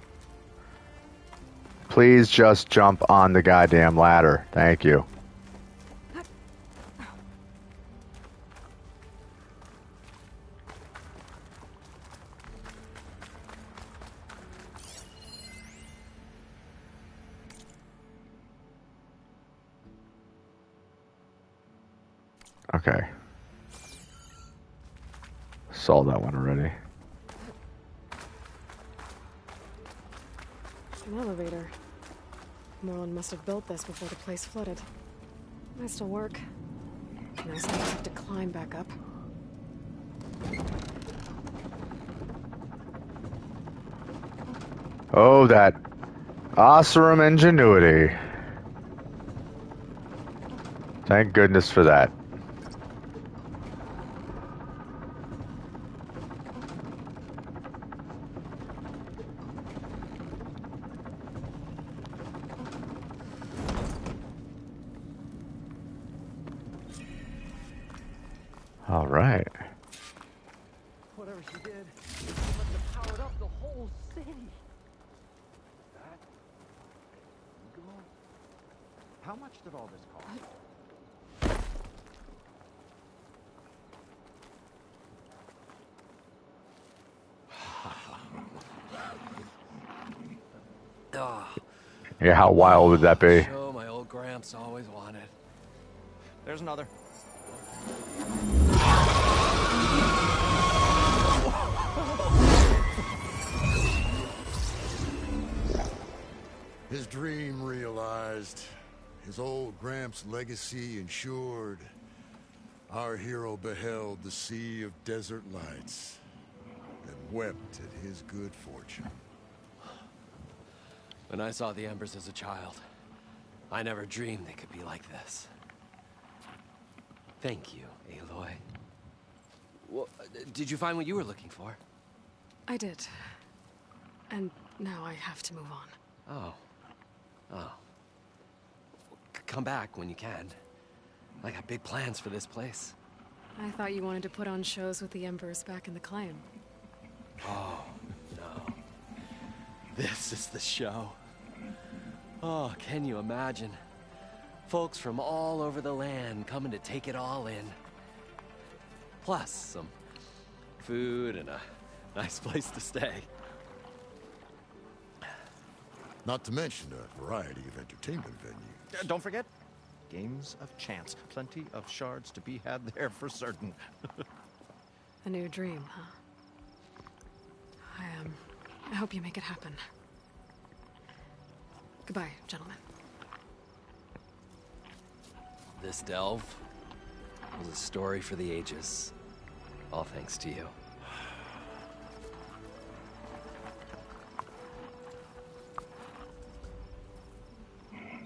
Please just jump on the goddamn ladder. Thank you. Okay. Saw that one already.
An elevator. Moreland must have built this before the place flooded. Might still work. Nice, I just have to climb back up.
Oh, that awesome ingenuity. Thank goodness for that. All right.
Whatever she did, she must have powered up the whole city. That legal? How much did all this cost?
Oh,
Yeah, how wild would that be?
show my old Gramps always wanted.
There's another.
His dream realized. His old Gramps' legacy ensured. Our hero beheld the sea of desert lights and wept at his good fortune.
When I saw the embers as a child, I never dreamed they could be like this. Thank you, Aloy. Well, did you find what you were looking for?
I did. And now I have to move on.
Oh. Oh. Come back when you can. I got big plans for this place.
I thought you wanted to put on shows with the Embers back in the claim.
Oh, no. This is the show. Oh, can you imagine? Folks from all over the land coming to take it all in. Plus, some food and a nice place to stay.
Not to mention a variety of entertainment venues.
Don't forget, games of chance. Plenty of shards to be had there for certain.
A new dream, huh? I hope you make it happen. Goodbye, gentlemen.
This delve was a story for the ages. All thanks to you.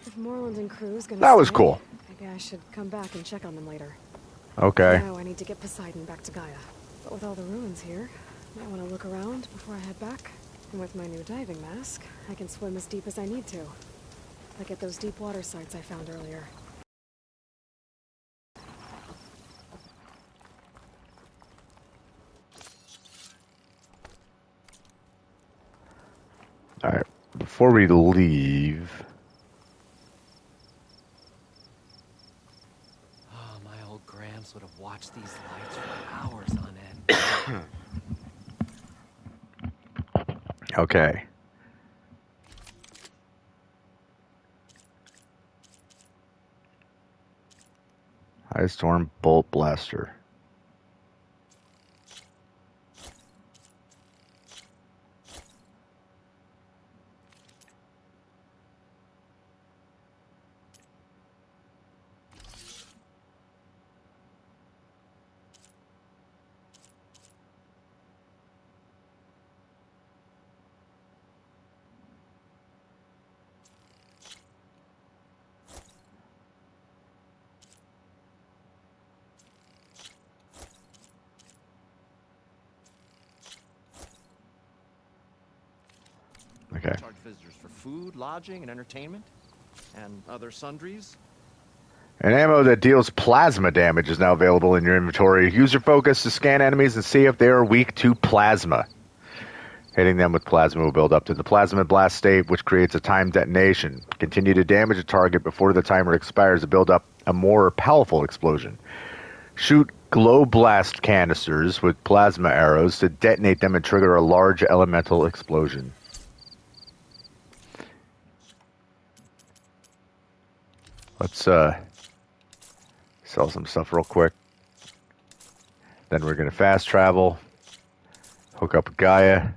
If Moreland and crew's gonna
That was
stay,
cool.
maybe I should come back and check on them later.
Okay.
Now I need to get Poseidon back to Gaia. But with all the ruins here, I might want to look around before I head back. And with my new diving mask, I can swim as deep as I need to. Like at those deep water sites I found earlier.
All right. Before we leave,
Oh, my old Gramps would have watched these lights for hours on end.
okay. Ice Storm Bolt Blaster. Okay.
Charge visitors for food, lodging, and entertainment, and other sundries.
An ammo that deals plasma damage is now available in your inventory. Use your focus to scan enemies and see if they are weak to plasma. Hitting them with plasma will build up to the plasma blast state, which creates a timed detonation. Continue to damage a target before the timer expires to build up a more powerful explosion. Shoot glow blast canisters with plasma arrows to detonate them and trigger a large elemental explosion. Let's sell some stuff real quick. Then we're going to fast travel, hook up with Gaia.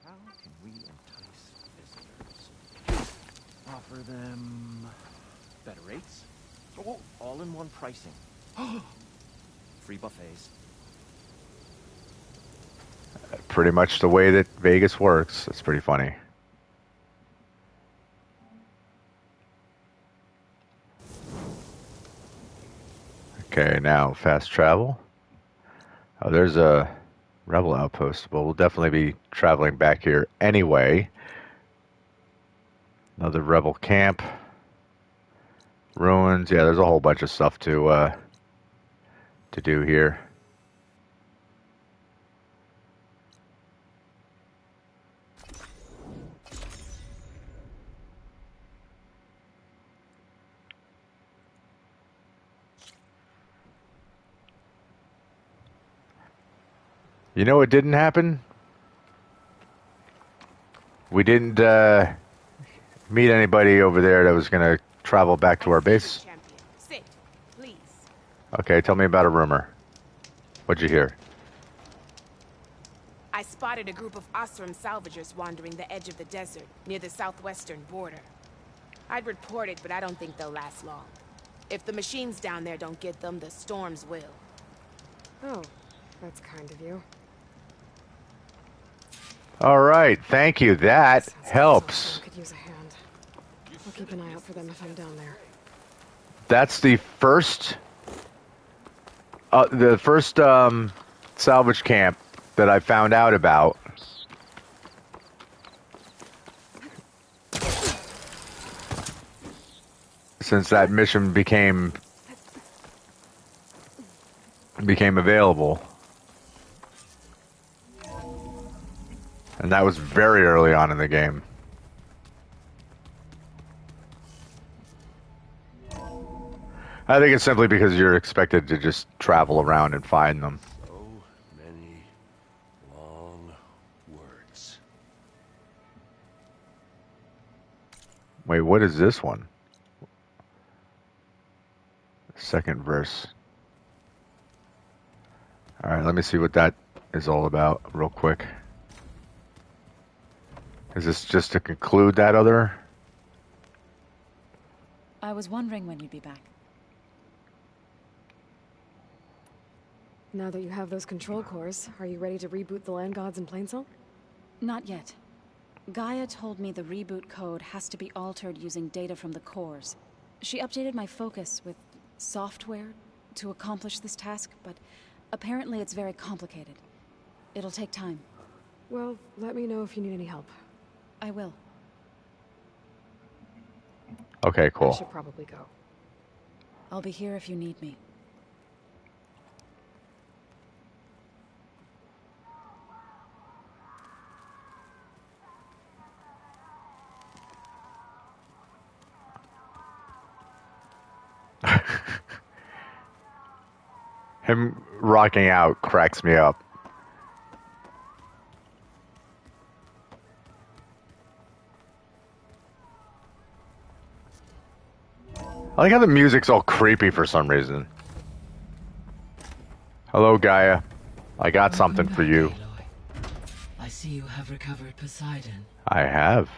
How can we entice visitors? Offer them better rates? Oh, all-in-one pricing. Free buffets.
Pretty much the way that Vegas works. It's pretty funny. Okay, now fast travel. Oh, there's a rebel outpost, but we'll definitely be traveling back here anyway. Another rebel camp. Ruins. Yeah, there's a whole bunch of stuff to do here. You know what didn't happen? We didn't meet anybody over there that was going to travel back to our base.
Champion. Sit, please.
Okay, tell me about a rumor. What'd you hear?
I spotted a group of Osram salvagers wandering the edge of the desert near the southwestern border. I'd report it, but I don't think they'll last long. If the machines down there don't get them, the storms will.
Oh, that's kind of you.
All right, thank you. That
Sounds like
helps.
someone could use a hand. I'll keep an eye out for them if I'm down there.
That's the first salvage camp that I found out about. Since that mission became available. And that was very early on in the game. I think it's simply because you're expected to just travel around and find them.
So many long words.
Wait, what is this one? Second verse. Alright, let me see what that is all about real quick. Is this just to conclude that other?
I was wondering when you'd be back.
Now that you have those control cores, are you ready to reboot the land gods in Plainsong?
Not yet. Gaia told me the reboot code has to be altered using data from the cores. She updated my focus with software to accomplish this task, but apparently it's very complicated. It'll take time.
Well, let me know if you need any help.
I will.
Okay,
I
cool.
should probably go.
I'll be here if you need me.
Him rocking out cracks me up. I like how the music's all creepy for some reason. Hello, Gaia. I got something for you.
Aloy. I see you have recovered Poseidon.
I have.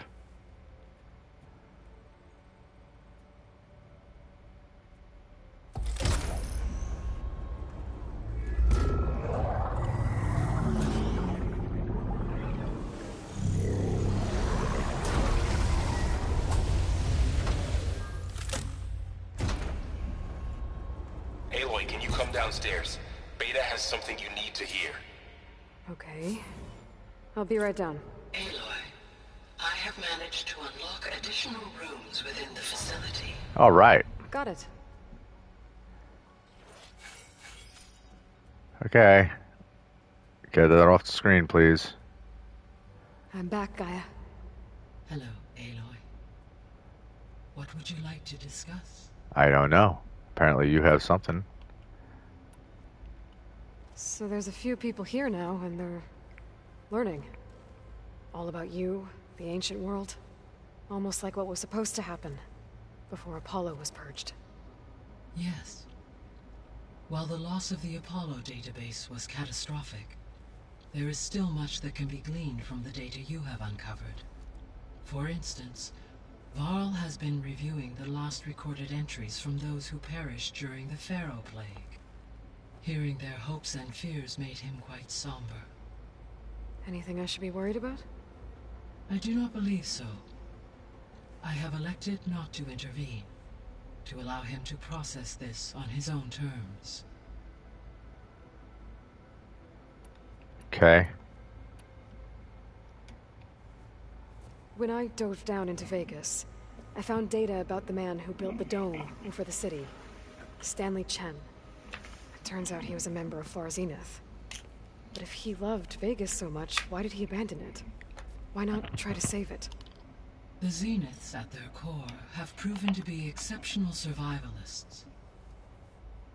Aloy, can you come downstairs? Beta has something you need to hear.
Okay. I'll be right down.
Aloy, I have managed to unlock additional rooms within the facility.
All right.
Got it.
Okay. Get that off the screen, please.
I'm back, Gaia.
Hello, Aloy. What would you like to discuss?
I don't know. Apparently you have something.
So there's a few people here now, and they're learning. All about you, the ancient world. Almost like what was supposed to happen before Apollo was purged.
Yes. While the loss of the Apollo database was catastrophic, there is still much that can be gleaned from the data you have uncovered. For instance, Varl has been reviewing the last recorded entries from those who perished during the Pharaoh Plague. Hearing their hopes and fears made him quite somber.
Anything I should be worried about?
I do not believe so. I have elected not to intervene, to allow him to process this on his own terms.
Okay.
When I dove down into Vegas, I found data about the man who built the dome over the city. Stanley Chen. It turns out he was a member of Far Zenith. But if he loved Vegas so much, why did he abandon it? Why not try to save it?
The Zeniths, at their core, have proven to be exceptional survivalists.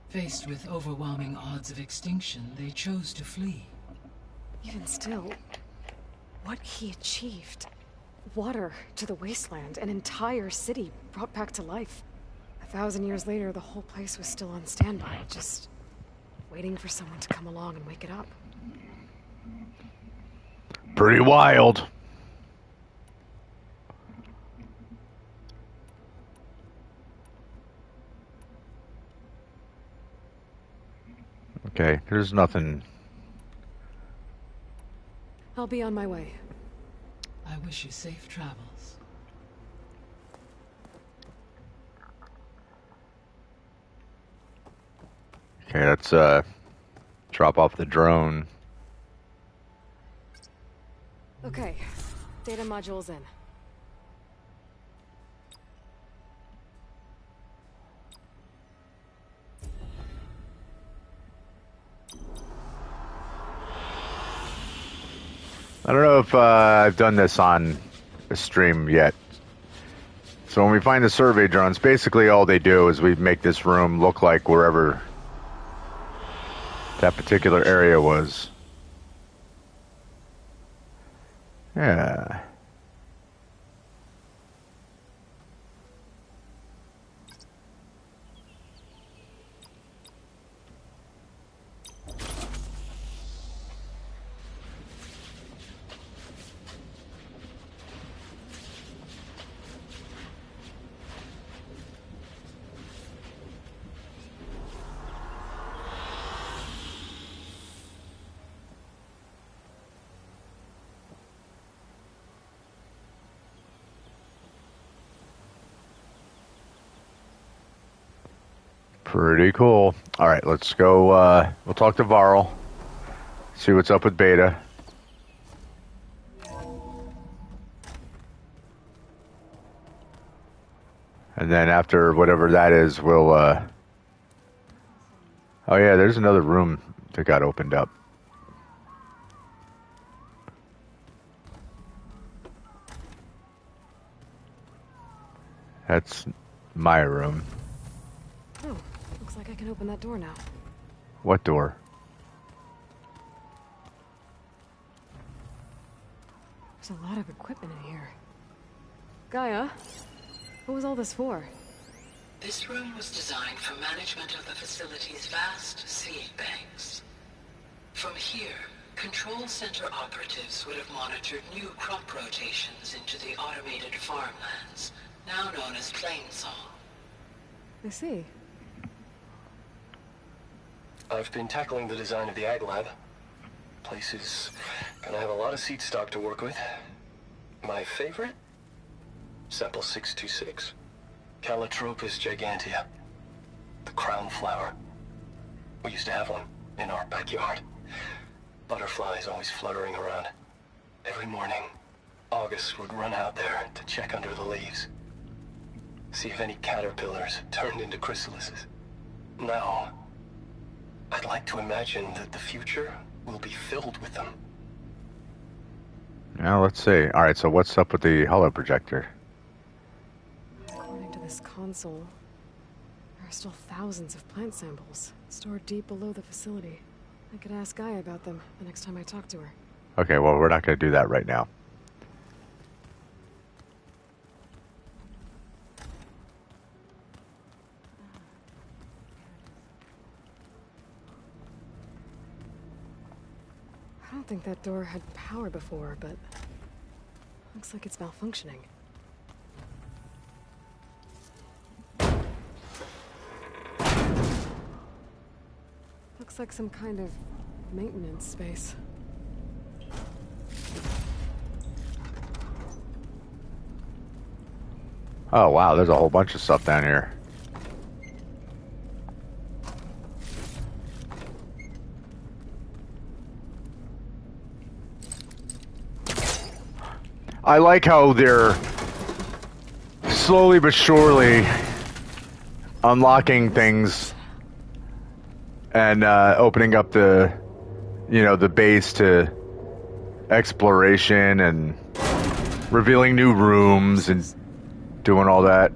Faced with overwhelming odds of extinction, they chose to flee.
Even still, what he achieved. Water to the wasteland, an entire city brought back to life. 1,000 years later, the whole place was still on standby, just waiting for someone to come along and wake it up.
Pretty wild. Okay, there's nothing.
I'll be on my way.
I wish you safe travels.
Okay, let's drop off the drone.
Okay, data module's in.
I don't know if I've done this on a stream yet. So when we find the survey drones, basically all they do is we make this room look like wherever that particular area was. Yeah. Pretty cool. All right, let's go. We'll talk to Varl. See what's up with Beta. And then after whatever that is, we'll... Oh yeah, there's another room that got opened up. That's my room.
Oh, looks like I can open that door now.
What door?
There's a lot of equipment in here. Gaia, what was all this for?
This room was designed for management of the facility's vast seed banks. From here, Control Center operatives would have monitored new crop rotations into the automated farmlands, now known as Plainsong.
I see.
I've been tackling the design of the Ag Lab. Place is gonna have a lot of seed stock to work with. My favorite? Sample 626. Calotropis gigantea. The crown flower. We used to have one in our backyard. Butterflies always fluttering around. Every morning, August would run out there to check under the leaves. See if any caterpillars turned into chrysalises. Now, I'd like to imagine that the future will be filled with them.
Now let's see. All right, so what's up with the holo projector?
According to this console, there are still thousands of plant samples stored deep below the facility. I could ask Gaia about them the next time I talk to her.
Okay, well, we're not going to do that right now.
I don't think that door had power before, but looks like it's malfunctioning. Looks like some kind of maintenance space.
Oh, wow, there's a whole bunch of stuff down here. I like how they're slowly but surely unlocking things and opening up the, the base to exploration and revealing new rooms and doing all that.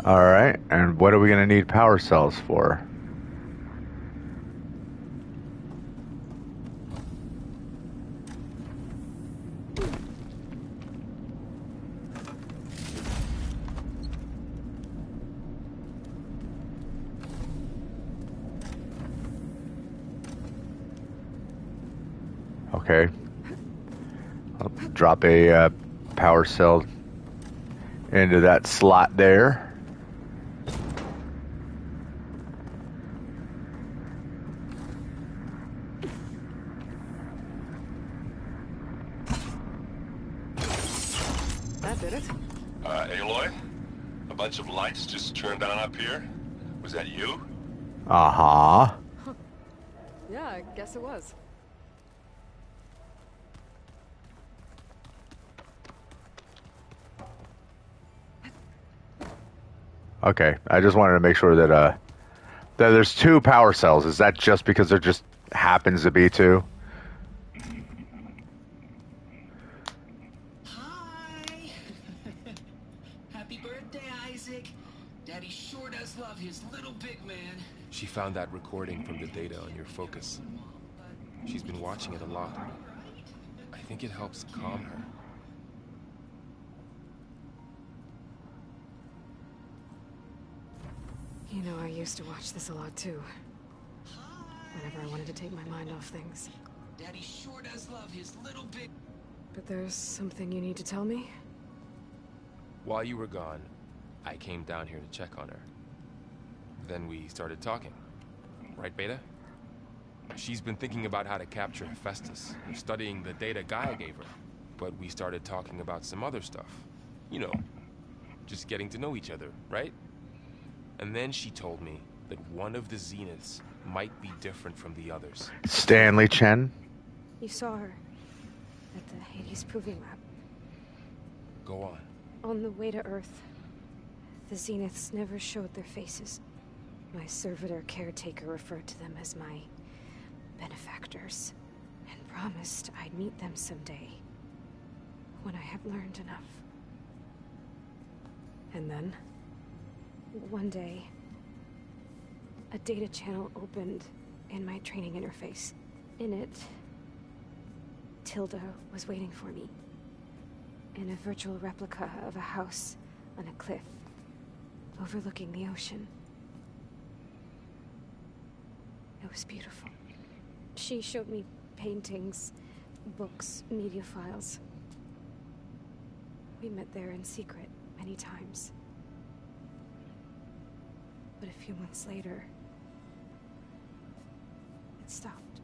All right, and what are we going to need power cells for? Okay. I'll drop a power cell into that slot there.
That did it.
Aloy? A bunch of lights just turned on up here? Was that you?
Uh-huh.
Yeah, I guess it was.
Okay, I just wanted to make sure that that there's two power cells. Is that just because there just happens to be two?
Hi! Happy birthday, Isaac. Daddy sure does love his little big man.
She found that recording from the data on your focus. She's been watching it a lot. I think it helps calm her.
You know, I used to watch this a lot too. Whenever I wanted to take my mind off things.
Daddy sure does love his little big...
But there's something you need to tell me?
While you were gone, I came down here to check on her. Then we started talking. Right, Beta? She's been thinking about how to capture Hephaestus, studying the data Gaia gave her. But we started talking about some other stuff. You know, just getting to know each other, right? And then she told me that one of the Zeniths might be different from the others.
Stanley Chen?
You saw her at the Hades Proving Lab.
Go on.
On the way to Earth, the Zeniths never showed their faces. My servitor caretaker referred to them as my benefactors, and promised I'd meet them someday, when I have learned enough. And then, one day, a data channel opened in my training interface. In it, Tilda was waiting for me, in a virtual replica of a house on a cliff, overlooking the ocean. It was beautiful. She showed me paintings, books, media files. We met there in secret many times. But a few months later, it stopped.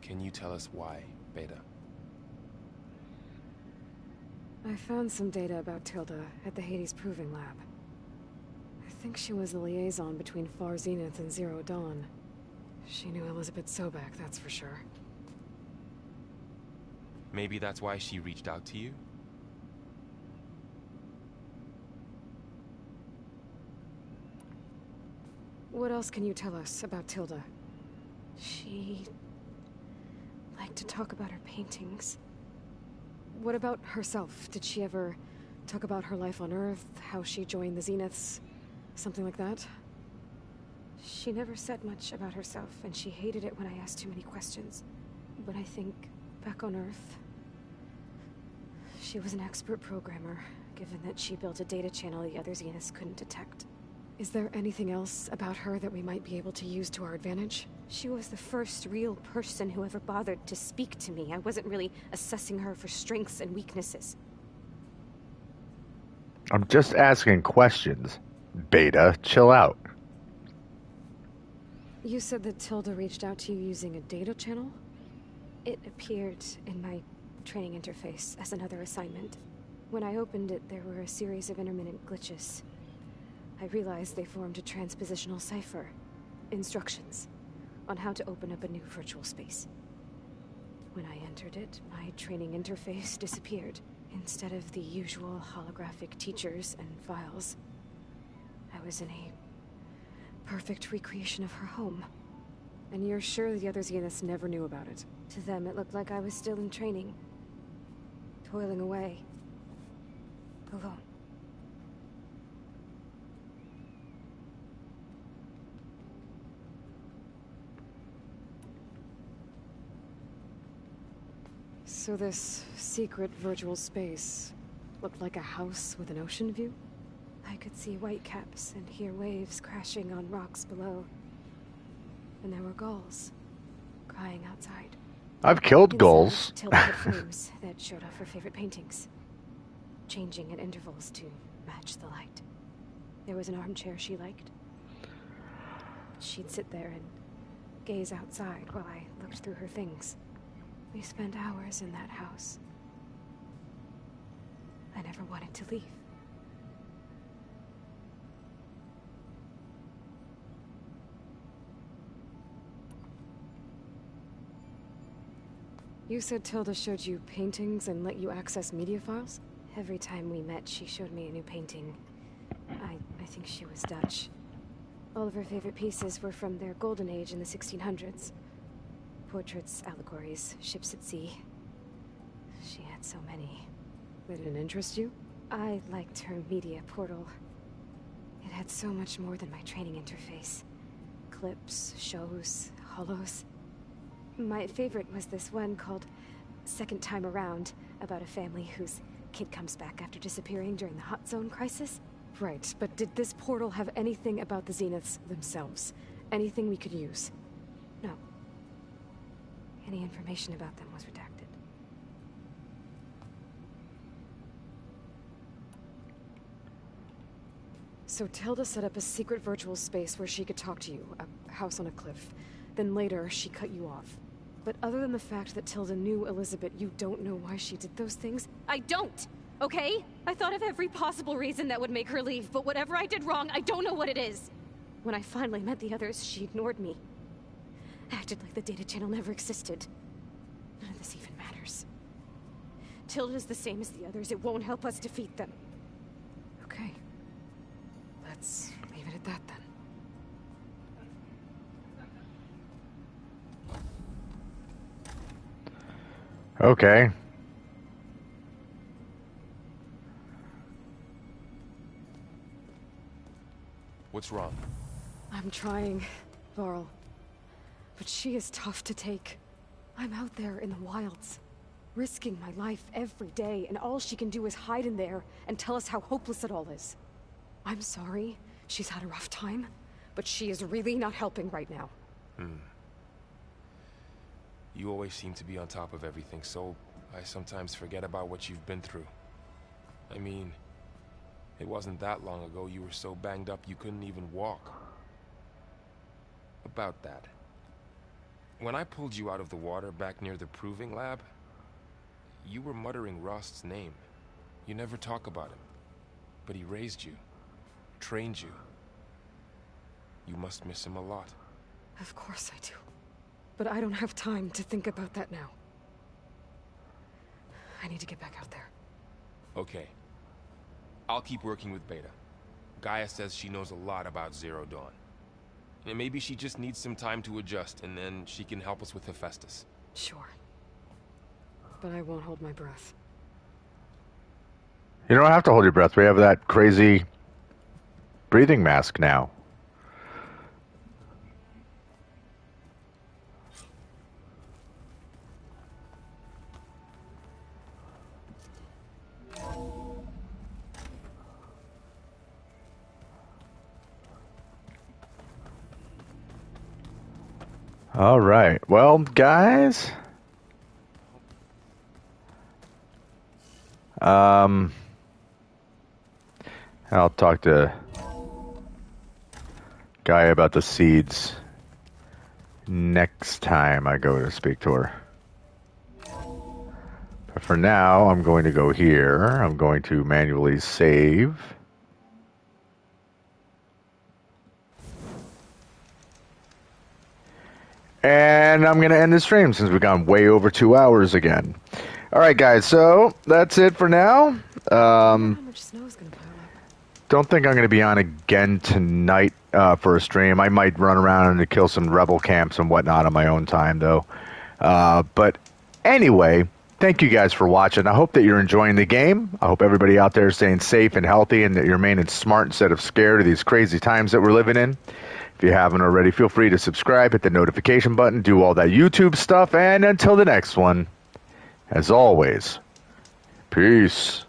Can you tell us why, Beta?
I found some data about Tilda at the Hades Proving Lab. I think she was the liaison between Far Zenith and Zero Dawn. She knew Elizabeth Sobek, that's for sure.
Maybe that's why she reached out to you?
What else can you tell us about Tilda? She liked to talk about her paintings. What about herself? Did she ever talk about her life on Earth, how she joined the Zeniths, something like that? She never said much about herself, and she hated it when I asked too many questions. But I think, back on Earth, she was an expert programmer, given that she built a data channel the other Zeniths couldn't detect. Is there anything else about her that we might be able to use to our advantage? She was the first real person who ever bothered to speak to me. I wasn't really assessing her for strengths and weaknesses.
I'm just asking questions. Beta, chill out.
You said that Tilda reached out to you using a data channel? It appeared in my training interface as another assignment. When I opened it, there were a series of intermittent glitches. I realized they formed a transpositional cipher. Instructions on how to open up a new virtual space. When I entered it, my training interface disappeared. Instead of the usual holographic teachers and files, I was in a perfect recreation of her home. And you're sure the other Zeniths never knew about it? To them, it looked like I was still in training. Toiling away. Alone. So this secret virtual space looked like a house with an ocean view? I could see whitecaps and hear waves crashing on rocks below. And there were gulls crying outside.
I've killed gulls.
Tilda had frames that showed off her favorite paintings, changing at intervals to match the light. There was an armchair she liked. She'd sit there and gaze outside while I looked through her things. We spent hours in that house. I never wanted to leave. You said Tilda showed you paintings and let you access media files? Every time we met, she showed me a new painting. I think she was Dutch. All of her favorite pieces were from their golden age in the 1600s. Portraits, allegories, ships at sea. She had so many. They didn't interest you? I liked her media portal. It had so much more than my training interface. Clips, shows, holos. My favorite was this one called Second Time Around, about a family whose kid comes back after disappearing during the Hot Zone crisis. Right, but did this portal have anything about the Zeniths themselves? Anything we could use? No. Any information about them was redacted. So Tilda set up a secret virtual space where she could talk to you, a house on a cliff. Then later, she cut you off. But other than the fact that Tilda knew Elizabeth, you don't know why she did those things? I don't! Okay? I thought of every possible reason that would make her leave, but whatever I did wrong, I don't know what it is. When I finally met the others, she ignored me. Acted like the data channel never existed. None of this even matters. Tilda's the same as the others. It won't help us defeat them. Okay. Let's leave it at that then.
Okay.
What's wrong?
I'm trying, Varl. But she is tough to take. I'm out there in the wilds, risking my life every day, and all she can do is hide in there and tell us how hopeless it all is. I'm sorry, she's had a rough time, but she is really not helping right now.
You always seem to be on top of everything, so I sometimes forget about what you've been through. I mean, it wasn't that long ago you were so banged up you couldn't even walk. About that. When I pulled you out of the water back near the proving lab, you were muttering Rost's name. You never talk about him. But he raised you, trained you. You must miss him a lot.
Of course I do. But I don't have time to think about that now. I need to get back out there.
Okay. I'll keep working with Beta. Gaia says she knows a lot about Zero Dawn. And maybe she just needs some time to adjust, and then she can help us with Hephaestus.
Sure. But I won't hold my breath.
You don't have to hold your breath. We have that crazy breathing mask now. All right. Well, guys, I'll talk to Guy about the seeds next time I go to speak to her. But for now, I'm going to go here. I'm going to manually save. And I'm going to end the stream since we've gone way over 2 hours again. All right, guys, so that's it for now.
How much snow's gonna pile up?
Don't think I'm going to be on again tonight for a stream. I might run around and kill some rebel camps and whatnot on my own time, though. But anyway, thank you guys for watching. I hope that you're enjoying the game. I hope everybody out there is staying safe and healthy and that you're remaining smart instead of scared of these crazy times that we're living in. If you haven't already, feel free to subscribe, hit the notification button, do all that YouTube stuff, and until the next one, as always, peace.